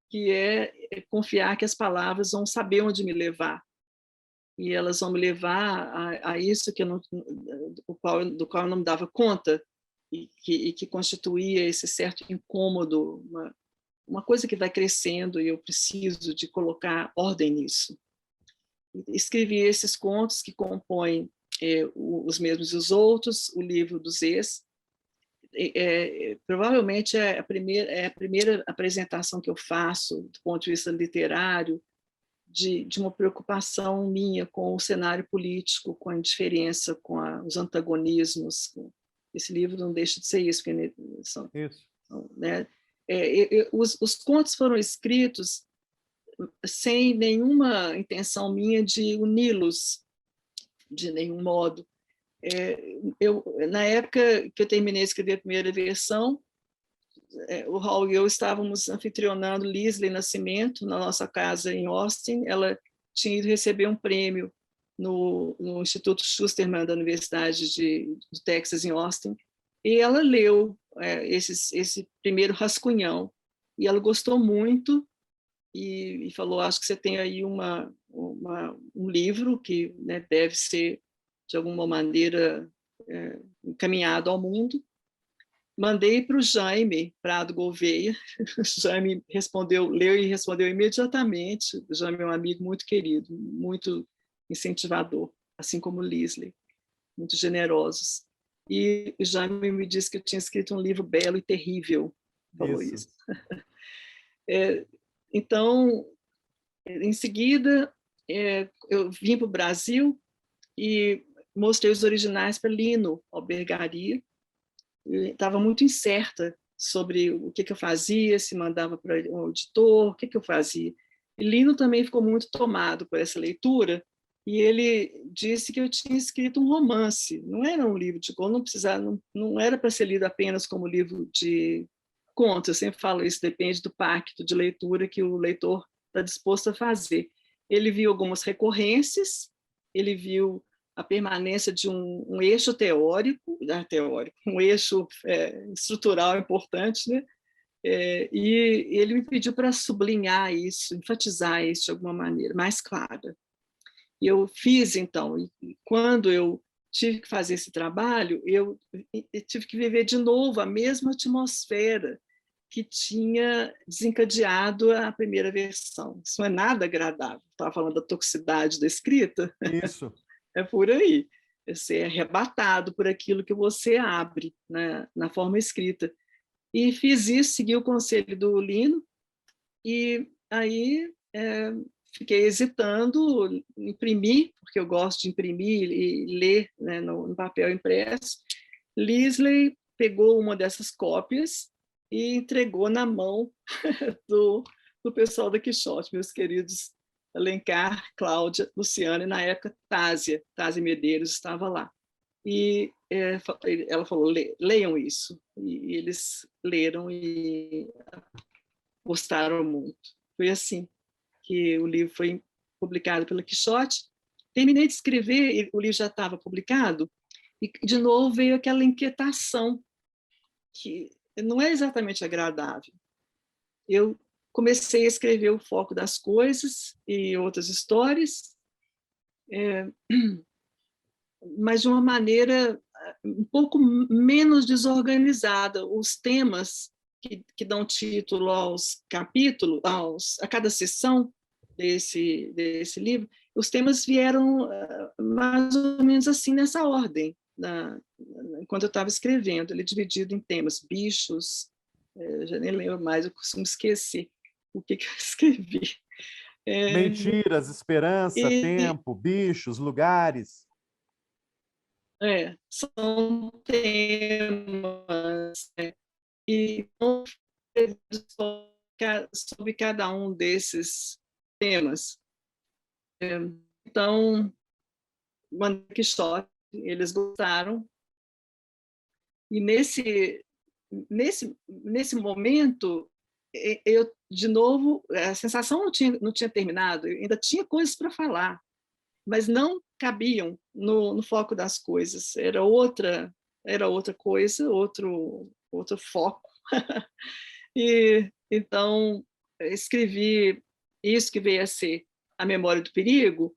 que é confiar que as palavras vão saber onde me levar. E elas vão me levar a isso que eu não, do qual eu não me dava conta, e que constituía esse certo incômodo, uma coisa que vai crescendo, e eu preciso de colocar ordem nisso. Escrevi esses contos que compõem Os Mesmos e os Outros, o livro dos ex. Provavelmente é a primeira apresentação que eu faço, do ponto de vista literário, de uma preocupação minha com o cenário político, com a indiferença, com os antagonismos. Esse livro não deixa de ser isso. Né? Os contos foram escritos sem nenhuma intenção minha de uni-los de nenhum modo. Na época que eu terminei de escrever a primeira versão, o Raul e eu estávamos anfitrionando Lisley Nascimento na nossa casa em Austin. Ela tinha ido receber um prêmio no Instituto Schusterman da Universidade do Texas, em Austin, e ela leu esse primeiro rascunhão, e ela gostou muito, e falou: acho que você tem aí um livro que, né, deve ser, de alguma maneira, encaminhado ao mundo. Mandei para o Jaime Prado Gouveia. O Jaime leu e respondeu imediatamente. O Jaime é um amigo muito querido, muito incentivador, assim como o Lisley, muito generosos. E o Jaime me disse que eu tinha escrito um livro belo e terrível. Falou isso. Então, em seguida, eu vim para o Brasil e mostrei os originais para Lino Albergaria. Estava muito incerta sobre o que eu fazia, se mandava para um auditor, o que eu fazia. E Lino também ficou muito tomado por essa leitura, e ele disse que eu tinha escrito um romance. Não era um livro de contos, não era para ser lido apenas como livro de contos. Eu sempre falo isso, depende do pacto de leitura que o leitor está disposto a fazer. Ele viu algumas recorrências, ele viu a permanência de um eixo teórico, um eixo estrutural importante, né? E ele me pediu para sublinhar isso, enfatizar isso de alguma maneira mais clara. E eu fiz, então, e quando eu tive que fazer esse trabalho, eu tive que viver de novo a mesma atmosfera que tinha desencadeado a primeira versão. Isso não é nada agradável. Estava falando da toxicidade da escrita. Isso. É por aí. Você é arrebatado por aquilo que você abre, né, na forma escrita. E fiz isso, segui o conselho do Lino, e aí fiquei hesitando, imprimi, porque eu gosto de imprimir e ler, né, no papel impresso. Lisley pegou uma dessas cópias e entregou na mão do pessoal da Quixote, meus queridos Alencar, Cláudia, Luciana, e na época Tásia Medeiros estava lá. E ela falou: leiam isso. E eles leram e gostaram muito. Foi assim que o livro foi publicado pela Quixote. Terminei de escrever, o livro já estava publicado, e de novo veio aquela inquietação, que não é exatamente agradável. Eu comecei a escrever O Foco das Coisas e outras histórias, mas de uma maneira um pouco menos desorganizada. Os temas que dão título aos capítulos, a cada sessão, desse livro, os temas vieram mais ou menos assim, nessa ordem, enquanto eu estava escrevendo. Ele é dividido em temas: bichos, eu já nem lembro mais, eu costumo esquecer o que eu escrevi. Mentiras, esperança, E, tempo, bichos, lugares. são temas, e sobre cada um desses temas. Então, Don Quixote, eles gostaram, e nesse momento, eu, de novo, a sensação não tinha terminado, eu ainda tinha coisas para falar, mas não cabiam no foco das coisas, era outra coisa, outro foco. E então escrevi isso que veio a ser A Memória do Perigo,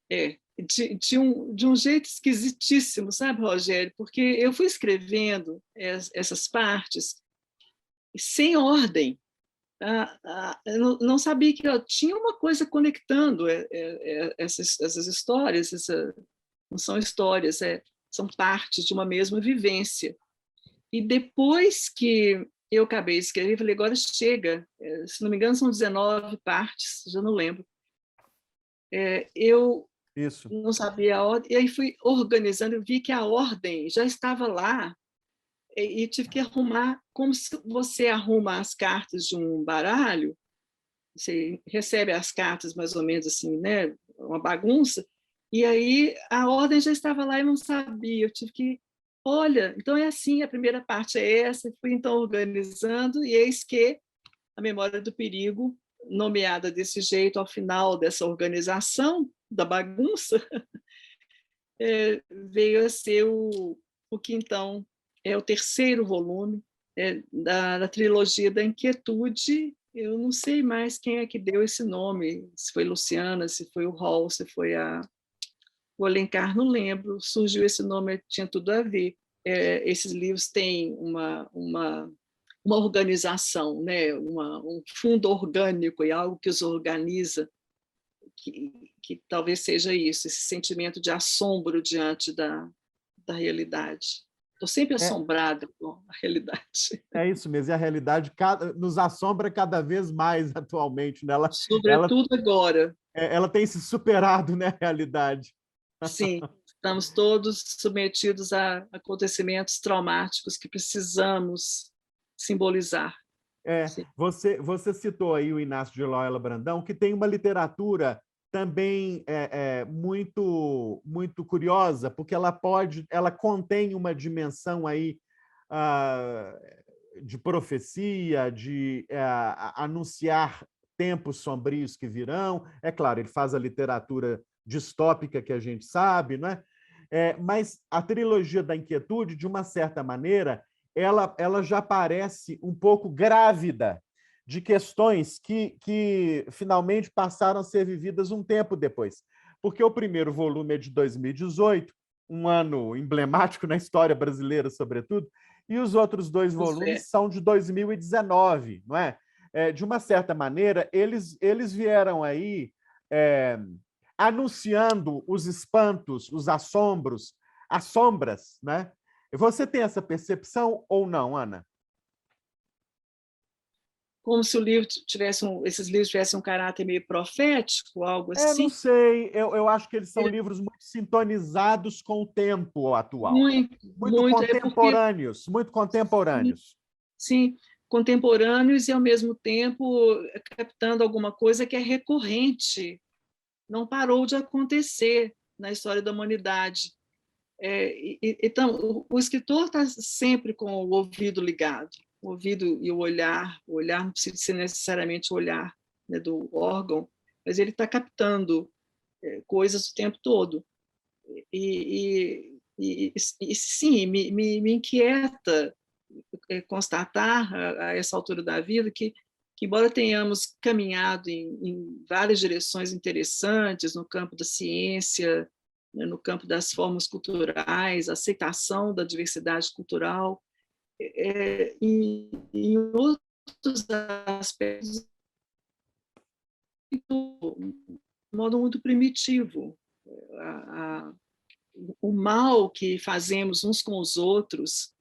de um jeito esquisitíssimo, sabe, Rogério? Porque eu fui escrevendo essas partes sem ordem. Eu não sabia que eu tinha uma coisa conectando essas histórias. Não são histórias, são partes de uma mesma vivência. E depois que eu acabei de escrever, eu falei, agora chega. Se não me engano, são 19 partes, já não lembro. Eu Isso. não sabia a ordem, e aí fui organizando, eu vi que a ordem já estava lá, e tive que arrumar, como se você arruma as cartas de um baralho, você recebe as cartas mais ou menos assim, né, uma bagunça, e aí a ordem já estava lá e não sabia, eu tive que, olha, então é assim, a primeira parte é essa, fui então organizando, e eis que A Memória do Perigo, nomeada desse jeito ao final dessa organização da bagunça, veio a ser o que então é o terceiro volume da trilogia da Inquietude. Eu não sei mais quem é que deu esse nome, se foi Luciana, se foi o Hall, se foi o Alencar, não lembro. Surgiu esse nome, tinha tudo a ver. Esses livros têm uma organização, né? Um fundo orgânico e algo que os organiza, que talvez seja isso, esse sentimento de assombro diante da realidade. Estou sempre assombrada com a realidade. É isso mesmo, e a realidade nos assombra cada vez mais atualmente, né? Sobretudo agora. Ela tem se superado, né, a realidade. Sim, estamos todos submetidos a acontecimentos traumáticos que precisamos simbolizar. Você citou aí o Inácio de Loyola Brandão, que tem uma literatura também muito curiosa, porque ela contém uma dimensão aí de profecia, de anunciar tempos sombrios que virão. É claro, ele faz a literatura distópica que a gente sabe, não é? Mas a trilogia da Inquietude, de uma certa maneira, ela já parece um pouco grávida de questões que finalmente passaram a ser vividas um tempo depois. Porque o primeiro volume é de 2018, um ano emblemático na história brasileira, sobretudo, e os outros dois volumes são de 2019, não é? De uma certa maneira, eles vieram aí anunciando os espantos, os assombros, as sombras, né? Você tem essa percepção ou não, Ana? Como se esses livros tivessem um caráter meio profético, algo Não assim? sei. Eu acho que eles são livros muito sintonizados com o tempo atual. Muito, Muito muito. É porque, contemporâneos, muito contemporâneos. sim, contemporâneos e, ao mesmo tempo, captando alguma coisa que é recorrente, não parou de acontecer na história da humanidade. Então, o escritor está sempre com o ouvido ligado, o ouvido e o olhar não precisa ser necessariamente o olhar, né, do órgão, mas ele está captando coisas o tempo todo. E sim, me inquieta constatar a essa altura da vida que embora tenhamos caminhado em várias direções interessantes no campo da ciência, né, no campo das formas culturais, aceitação da diversidade cultural, em outros aspectos de modo muito primitivo. O mal que fazemos uns com os outros,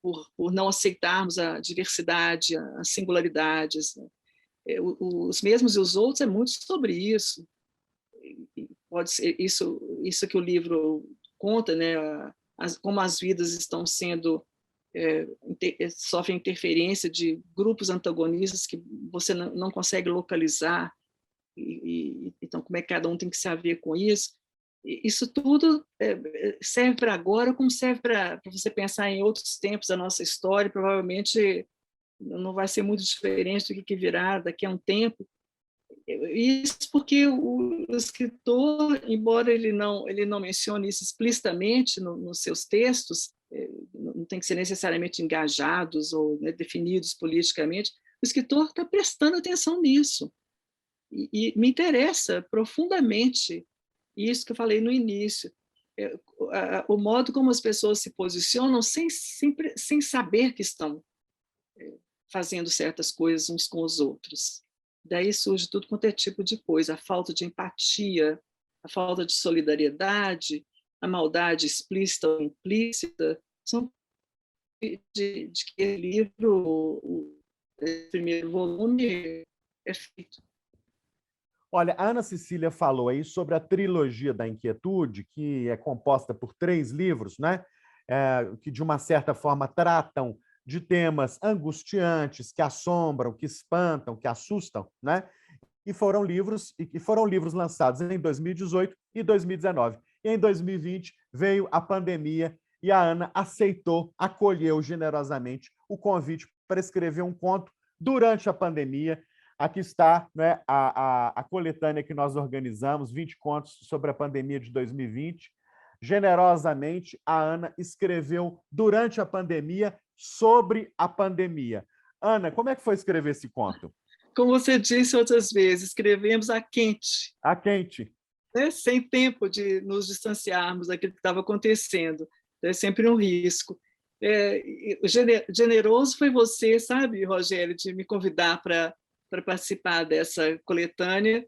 por não aceitarmos a diversidade, as singularidades, né? Os mesmos e os outros é muito sobre isso. Pode ser isso que o livro conta, né? Como as vidas estão sendo sofrem interferência de grupos antagonistas que você não consegue localizar, então como é que cada um tem que se haver com isso. Isso tudo serve para agora, como serve para você pensar em outros tempos da nossa história. Provavelmente não vai ser muito diferente do que virá daqui a um tempo. Isso porque o escritor, embora ele não mencione isso explicitamente nos seus textos, não tem que ser necessariamente engajados ou, né, definidos politicamente, o escritor está prestando atenção nisso. E me interessa profundamente isso que eu falei no início, o modo como as pessoas se posicionam sem saber que estão fazendo certas coisas uns com os outros. Daí surge tudo quanto é tipo de coisa, a falta de empatia, a falta de solidariedade, a maldade explícita ou implícita. São de que o livro, o primeiro volume, é feito. Olha, a Ana Cecília falou aí sobre a trilogia da inquietude, que é composta por 3 livros, né? Que, de uma certa forma, tratam de temas angustiantes, que assombram, que espantam, que assustam, né? E foram livros lançados em 2018 e 2019. E em 2020 veio a pandemia e a Ana acolheu generosamente o convite para escrever um conto durante a pandemia. Aqui está, né, a coletânea que nós organizamos, 20 contos sobre a pandemia de 2020. Generosamente, a Ana escreveu durante a pandemia sobre a pandemia. Ana, como é que foi escrever esse conto? Como você disse outras vezes, escrevemos a quente. A quente. Né? Sem tempo de nos distanciarmos daquilo que estava acontecendo. É sempre um risco. Generoso foi você, sabe, Rogério, de me convidar para participar dessa coletânea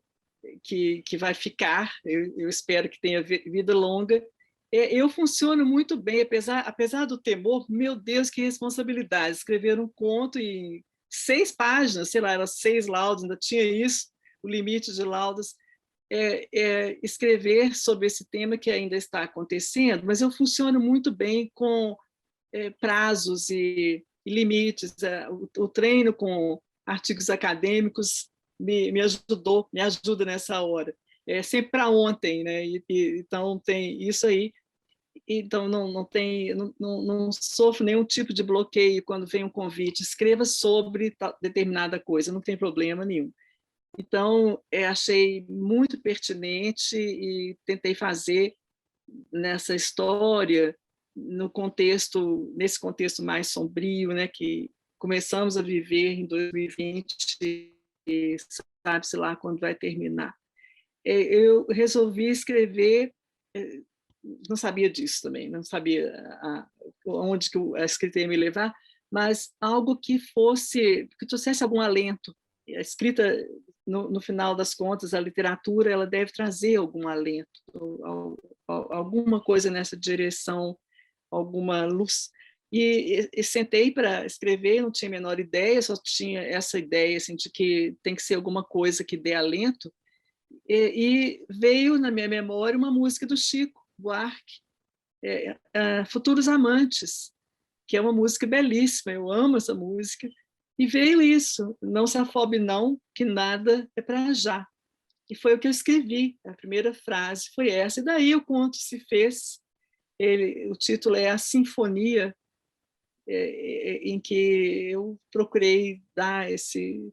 que vai ficar, eu espero que tenha vida longa. Eu funciono muito bem, apesar do temor. Meu Deus, que responsabilidade, escrever um conto em 6 páginas, sei lá, eram 6 laudos, ainda tinha isso, o limite de laudos. Escrever sobre esse tema que ainda está acontecendo, mas eu funciono muito bem com prazos e limites. O treino com artigos acadêmicos me ajuda nessa hora. É sempre para ontem, né? Então tem isso aí. Então não sofro nenhum tipo de bloqueio quando vem um convite. Escreva sobre determinada coisa, não tem problema nenhum. Então achei muito pertinente e tentei fazer nessa história nesse contexto mais sombrio, né, que começamos a viver em 2020, e sabe-se lá quando vai terminar. Eu resolvi escrever, não sabia disso também, não sabia onde que a escrita ia me levar, mas algo que trouxesse algum alento. A escrita, no final das contas, a literatura, ela deve trazer algum alento, alguma coisa nessa direção, alguma luz. E sentei para escrever, não tinha a menor ideia, só tinha essa ideia assim, de que tem que ser alguma coisa que dê alento. E veio na minha memória uma música do Chico Buarque, Futuros Amantes, que é uma música belíssima, eu amo essa música. E veio isso, não se afobe não, que nada é para já. E foi o que eu escrevi, a primeira frase foi essa, e daí o conto se fez. O título é A Sinfonia, em que eu procurei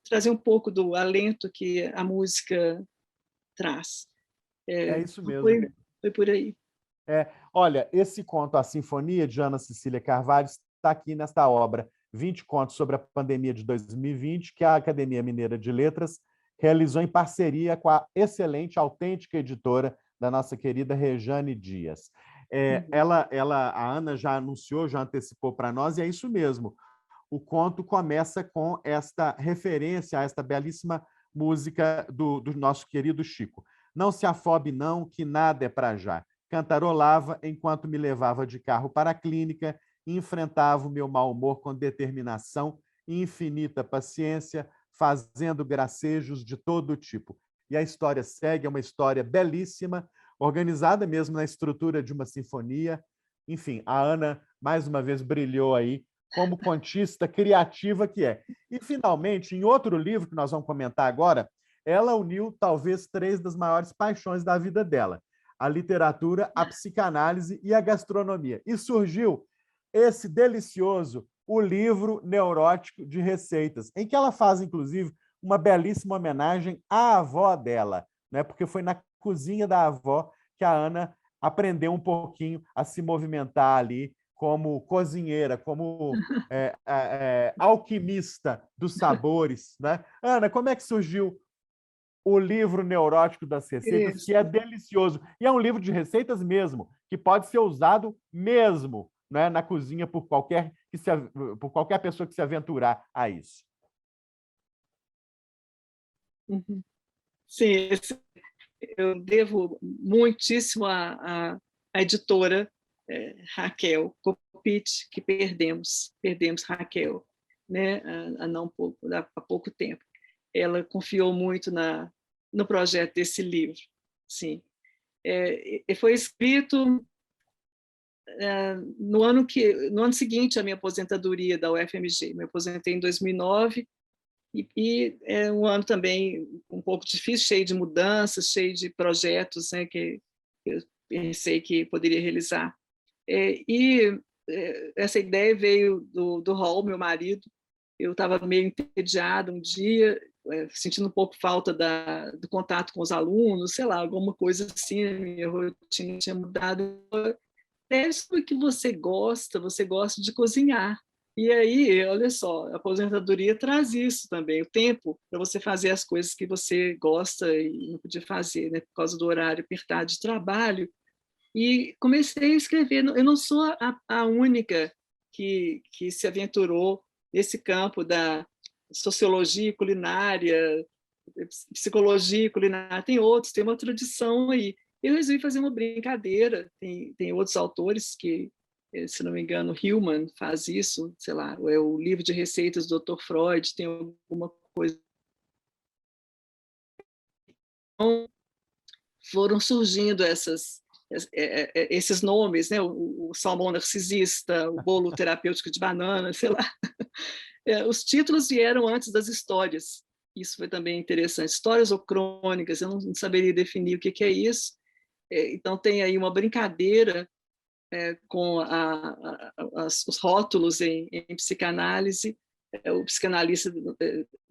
trazer um pouco do alento que a música traz. É isso mesmo. Foi por aí. Olha, esse conto, A Sinfonia, de Ana Cecília Carvalho, está aqui nesta obra, 20 contos sobre a pandemia de 2020, que a Academia Mineira de Letras realizou em parceria com a excelente, autêntica editora da nossa querida Rejane Dias. A Ana já anunciou, já antecipou para nós, e é isso mesmo. O conto começa com esta referência a esta belíssima música do nosso querido Chico. Não se afobe não, que nada é para já. Cantarolava enquanto me levava de carro para a clínica e enfrentava o meu mau humor com determinação e infinita paciência, fazendo gracejos de todo tipo. E a história segue, é uma história belíssima, organizada mesmo na estrutura de uma sinfonia. Enfim, a Ana, mais uma vez, brilhou aí como contista criativa que é. E, finalmente, em outro livro que nós vamos comentar agora, ela uniu talvez três das maiores paixões da vida dela: a literatura, a psicanálise e a gastronomia. E surgiu esse delicioso O Livro Neurótico de Receitas, em que ela faz, inclusive, uma belíssima homenagem à avó dela, né? Porque foi na cozinha da avó que a Ana aprendeu um pouquinho a se movimentar ali como cozinheira, como alquimista dos sabores, né? Ana, como é que surgiu O Livro Neurótico das Receitas, que Isso. é delicioso? E é um livro de receitas mesmo, que pode ser usado mesmo, né, na cozinha por qualquer pessoa que se aventurar a isso. Uhum. Sim, eu devo muitíssimo à editora Raquel Copit, que perdemos Raquel, né, há pouco tempo. Ela confiou muito no projeto desse livro, sim. Foi escrito no ano seguinte à minha aposentadoria da UFMG. Me aposentei em 2009 e é um ano também um pouco difícil, cheio de mudanças, cheio de projetos, né, que eu pensei que poderia realizar. Essa ideia veio do Raul, meu marido. Eu estava meio entediada um dia, sentindo um pouco falta do contato com os alunos, sei lá, alguma coisa assim, a minha rotina tinha mudado. Sabe que você gosta de cozinhar. E aí, olha só, a aposentadoria traz isso também, o tempo para você fazer as coisas que você gosta e não podia fazer, né, por causa do horário apertado de trabalho. E comecei a escrever. Eu não sou a única que se aventurou nesse campo da sociologia culinária, psicologia culinária. Tem outros, tem uma tradição aí. Eu resolvi fazer uma brincadeira. Tem outros autores que, se não me engano, Hillman faz isso, sei lá, é o livro de receitas do Dr. Freud, tem alguma coisa. Então, foram surgindo esses nomes, né? O salmão narcisista, o bolo terapêutico de banana, sei lá. Os títulos vieram antes das histórias. Isso foi também interessante. Histórias ou crônicas, eu não saberia definir o que é isso. Então, tem aí uma brincadeira com os rótulos em psicanálise. O psicanalista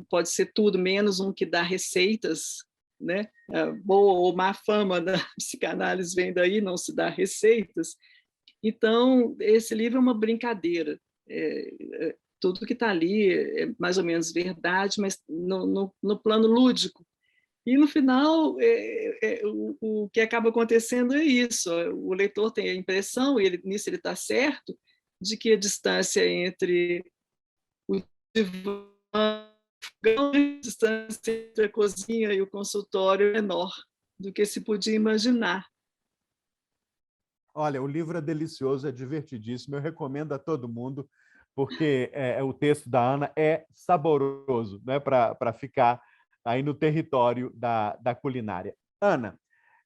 pode ser tudo menos um que dá receitas, né? A boa ou má fama da psicanálise vem daí, não se dá receitas. Então, esse livro é uma brincadeira. Tudo que está ali é mais ou menos verdade, mas no plano lúdico. E, no final, o que acaba acontecendo é isso. O leitor tem a impressão, e nisso ele está certo, de que a distância entre o divã, a distância entre a cozinha e o consultório é menor do que se podia imaginar. Olha, o livro é delicioso, é divertidíssimo, eu recomendo a todo mundo, porque o texto da Ana é saboroso, né, para ficar aí no território da culinária. Ana,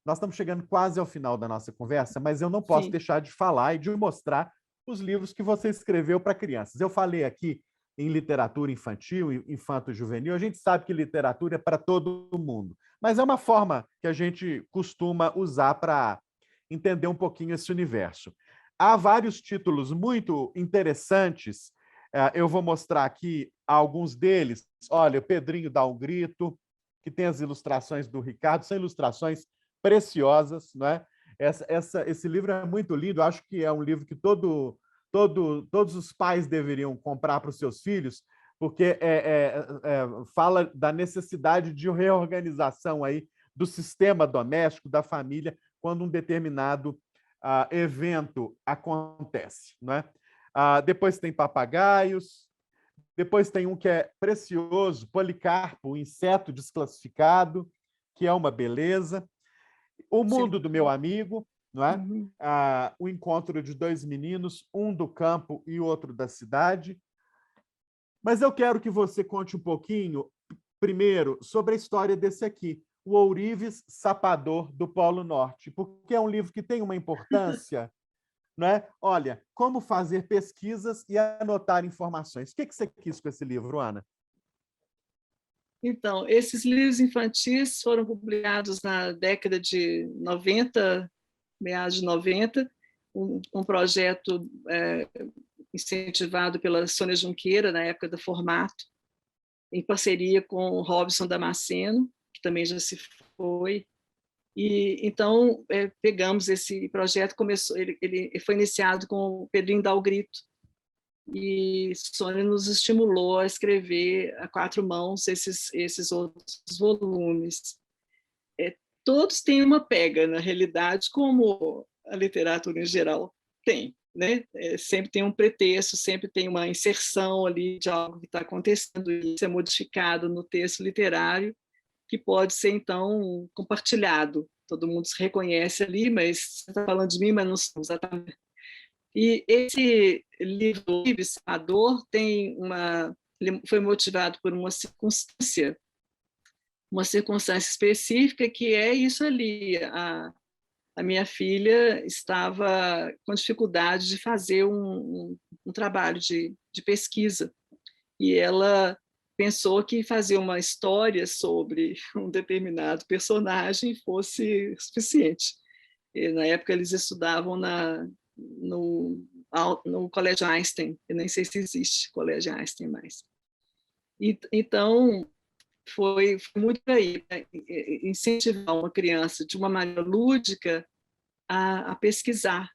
nós estamos chegando quase ao final da nossa conversa, mas eu não posso Sim. deixar de falar e de mostrar os livros que você escreveu para crianças. Eu falei aqui em literatura infantil, infanto-juvenil, a gente sabe que literatura é para todo mundo, mas é uma forma que a gente costuma usar para entender um pouquinho esse universo. Há vários títulos muito interessantes, eu vou mostrar aqui alguns deles. Olha, o Pedrinho dá um grito, que tem as ilustrações do Ricardo, são ilustrações preciosas, não é? Esse livro é muito lindo, acho que é um livro que todos os pais deveriam comprar para os seus filhos, porque fala da necessidade de reorganização aí do sistema doméstico, da família, quando um determinado evento acontece. Não é? Depois tem Papagaios, Depois tem um que é precioso, Policarpo, o inseto desclassificado, que é uma beleza. O Mundo do Meu Amigo, não é? Uhum. O encontro de dois meninos, um do campo e outro da cidade. Mas eu quero que você conte um pouquinho, primeiro, sobre a história desse aqui, O Ourives Sapador do Polo Norte, porque é um livro que tem uma importância, não é? Olha, como fazer pesquisas e anotar informações. O que você quis com esse livro, Ana? Então, esses livros infantis foram publicados na década de 90, meados de 90, um projeto incentivado pela Sônia Junqueira, na época do Formato, em parceria com o Robson Damasceno, que também já se foi. E então pegamos esse projeto, ele foi iniciado com o Pedrinho Dal Grito, e Sônia nos estimulou a escrever a quatro mãos esses outros volumes. Todos têm uma pega, na realidade, como a literatura em geral tem, né? Sempre tem um pretexto, sempre tem uma inserção ali de algo que está acontecendo, e isso é modificado no texto literário, que pode ser, então, compartilhado. Todo mundo se reconhece ali, mas você está falando de mim, mas não sou exatamente. E esse livro, A Dor, ele foi motivado por uma circunstância específica, que é isso ali. A minha filha estava com dificuldade de fazer um trabalho de pesquisa, e ela pensou que fazer uma história sobre um determinado personagem fosse suficiente. E, na época, eles estudavam no Colégio Einstein, eu nem sei se existe Colégio Einstein mais. Então, foi muito aí, né? Incentivar uma criança de uma maneira lúdica a pesquisar.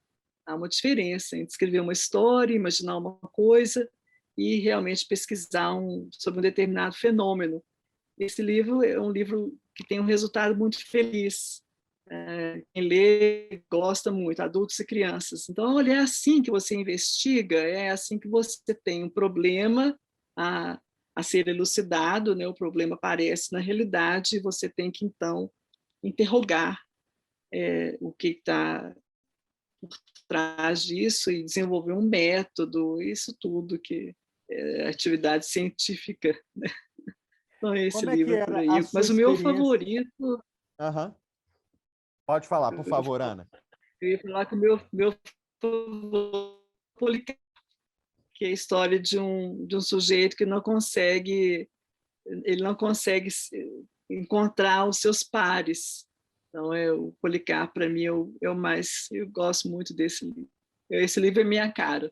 Há uma diferença entre escrever uma história, imaginar uma coisa, e realmente pesquisar sobre um determinado fenômeno. Esse livro é um livro que tem um resultado muito feliz. Quem lê gosta muito, adultos e crianças. Então, olha, é assim que você investiga, é assim que você tem um problema a ser elucidado, né? O problema aparece na realidade, e você tem que, então, interrogar o que está por trás disso e desenvolver um método, isso tudo que é atividade científica, né? Então, esse Como é que livro por era a aí. sua Mas o meu experiência? favorito, Uhum. Pode falar, por favor, Ana. eu ia falar que o meu favorito, que é a história de um sujeito que ele não consegue encontrar os seus pares. Então, o Policarpo, para mim, eu gosto muito desse livro. Esse livro é minha cara.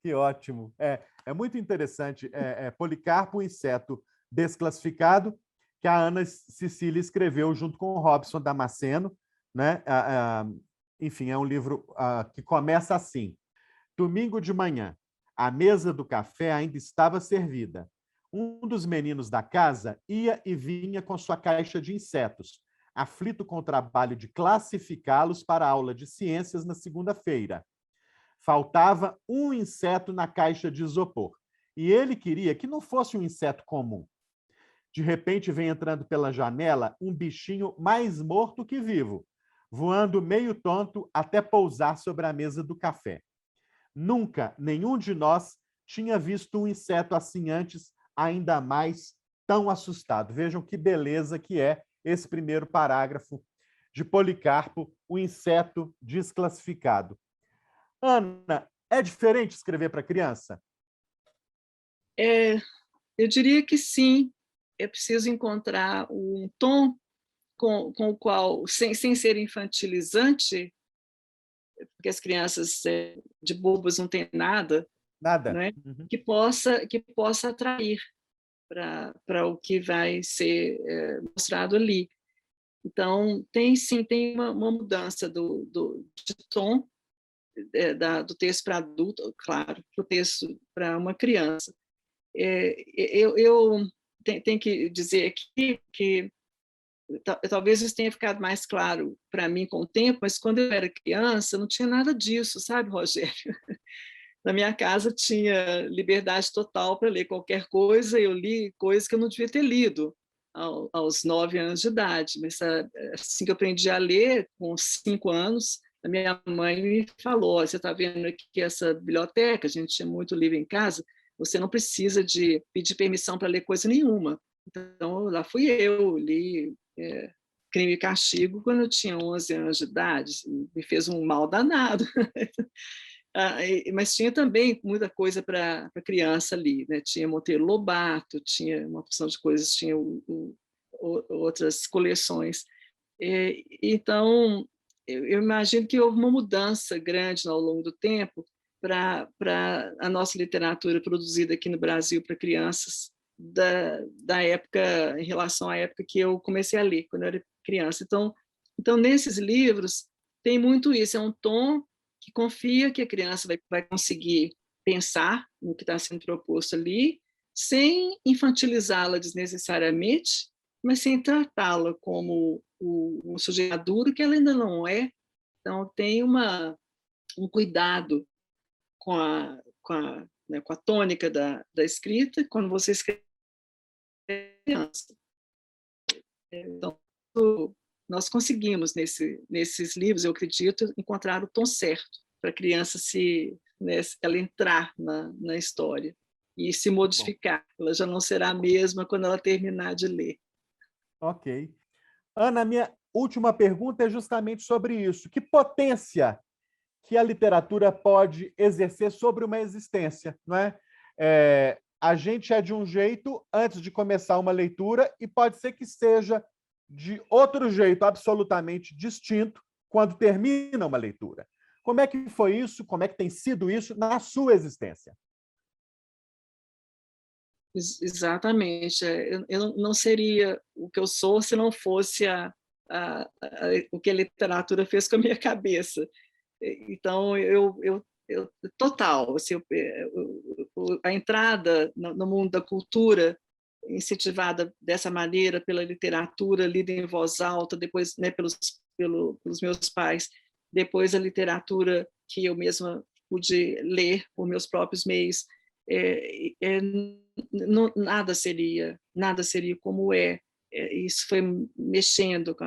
Que ótimo. É muito interessante. Policarpo, o inseto desclassificado, que a Ana Cecília escreveu junto com o Robson Damasceno, né? Enfim, é um livro que começa assim. Domingo de manhã, a mesa do café ainda estava servida. Um dos meninos da casa ia e vinha com sua caixa de insetos, aflito com o trabalho de classificá-los para a aula de ciências na segunda-feira. Faltava um inseto na caixa de isopor, e ele queria que não fosse um inseto comum. De repente vem entrando pela janela um bichinho mais morto que vivo, voando meio tonto até pousar sobre a mesa do café. Nunca nenhum de nós tinha visto um inseto assim antes, ainda mais tão assustado. Vejam que beleza que é esse primeiro parágrafo de Policarpo, o inseto desclassificado. Ana, é diferente escrever para criança? Eu diria que sim. É preciso encontrar um tom com o qual, sem ser infantilizante, porque as crianças de bobas não têm nada, Nada. né? Uhum. que possa atrair para o que vai ser mostrado ali. Então, tem uma mudança de tom do texto para adulto, claro, para o texto para uma criança. Eu tenho que dizer aqui que talvez isso tenha ficado mais claro para mim com o tempo, mas quando eu era criança não tinha nada disso, sabe, Rogério? na minha casa tinha liberdade total para ler qualquer coisa. Eu li coisas que eu não devia ter lido aos 9 anos de idade, mas assim que eu aprendi a ler, com 5 anos, a minha mãe me falou: você está vendo aqui essa biblioteca? A gente tinha muito livro em casa, você não precisa de pedir permissão para ler coisa nenhuma. Então, lá fui eu, li Crime e Castigo quando eu tinha 11 anos de idade, me fez um mal danado. Mas tinha também muita coisa para criança ali, né? Tinha Monteiro Lobato, tinha uma porção de coisas, tinha outras coleções. Então, eu imagino que houve uma mudança grande ao longo do tempo para a nossa literatura produzida aqui no Brasil para crianças da época, em relação à época que eu comecei a ler, quando eu era criança. Então nesses livros tem muito isso, é um tom que confia que a criança vai conseguir pensar no que está sendo proposto ali, sem infantilizá-la desnecessariamente, mas sem tratá-la como um sujeito maduro que ela ainda não é. Então, tem um cuidado com a tônica da escrita quando você escreve criança. Então, nós conseguimos, nesses livros, eu acredito, encontrar o tom certo para a criança ela entrar na história e se modificar. Bom, ela já não será a mesma quando ela terminar de ler. Ok. Ana, minha última pergunta é justamente sobre isso. Que potência que a literatura pode exercer sobre uma existência, não é? A gente é de um jeito antes de começar uma leitura e pode ser que seja de outro jeito absolutamente distinto quando termina uma leitura. Como é que foi isso? Como é que tem sido isso na sua existência? Exatamente. Eu não seria o que eu sou se não fosse o que a literatura fez com a minha cabeça. Então, total, assim, a entrada no mundo da cultura, incentivada dessa maneira pela literatura, lida em voz alta, depois, né, pelos meus pais, depois a literatura que eu mesma pude ler por meus próprios meios, nada seria como é. Isso foi mexendo com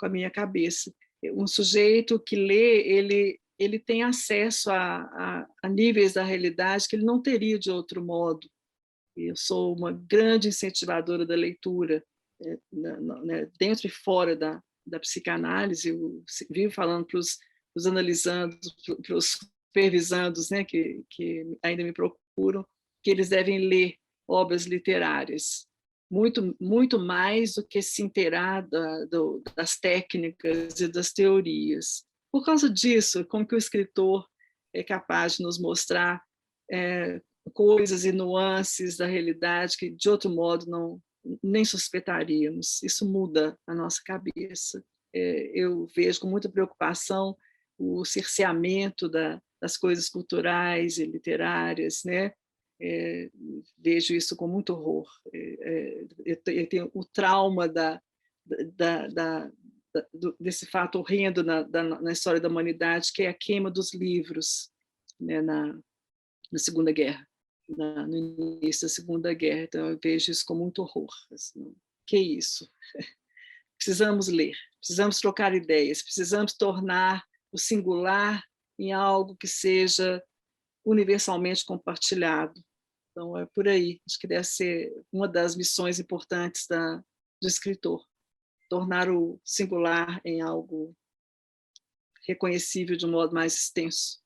a minha cabeça. Um sujeito que lê, ele tem acesso a níveis da realidade que ele não teria de outro modo. Eu sou uma grande incentivadora da leitura, né, dentro e fora da psicanálise. Eu vivo falando para os analisandos, para os supervisandos, né, que ainda me procuram, que eles devem ler obras literárias, muito mais do que se inteirar das técnicas e das teorias. Por causa disso, como que o escritor é capaz de nos mostrar coisas e nuances da realidade que, de outro modo, nem suspeitaríamos. Isso muda a nossa cabeça. Eu vejo com muita preocupação o cerceamento das coisas culturais e literárias, né? Vejo isso com muito horror. Eu tenho o trauma desse fato horrendo na história da humanidade, que é a queima dos livros, né, na Segunda Guerra, no início da Segunda Guerra. Então, eu vejo isso com muito horror. Assim, que isso? Precisamos ler, precisamos trocar ideias, precisamos tornar o singular em algo que seja universalmente compartilhado. Então, é por aí. Acho que deve ser uma das missões importantes do escritor, tornar o singular em algo reconhecível de um modo mais extenso.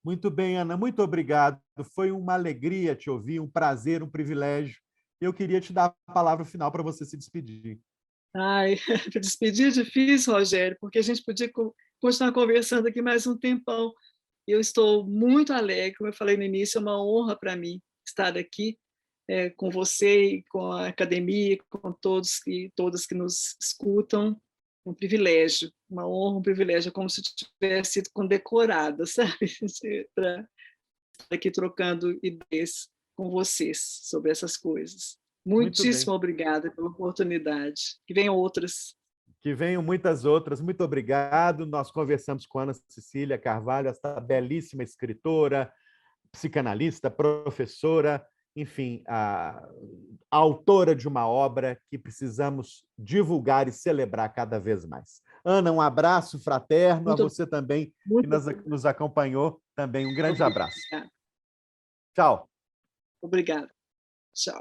Muito bem, Ana, muito obrigado. Foi uma alegria te ouvir, um prazer, um privilégio. Eu queria te dar a palavra final para você se despedir. Ai, despedir é difícil, Rogério, porque a gente podia continuar conversando aqui mais um tempão. Eu estou muito alegre, como eu falei no início, é uma honra para mim estar aqui com você e com a academia, com todos e todas que nos escutam. Um privilégio, uma honra, um privilégio, é como se tivesse sido condecorada, sabe? Para estar aqui trocando ideias com vocês sobre essas coisas. Muito bem. Muitíssimo obrigada pela oportunidade. Que venham outras. Que venham muitas outras. Muito obrigado. Nós conversamos com Ana Cecília Carvalho, essa belíssima escritora, psicanalista, professora, enfim, a autora de uma obra que precisamos divulgar e celebrar cada vez mais. Ana, um abraço fraterno, a você também, que nos acompanhou, também um grande abraço. Tchau. Obrigada. Tchau.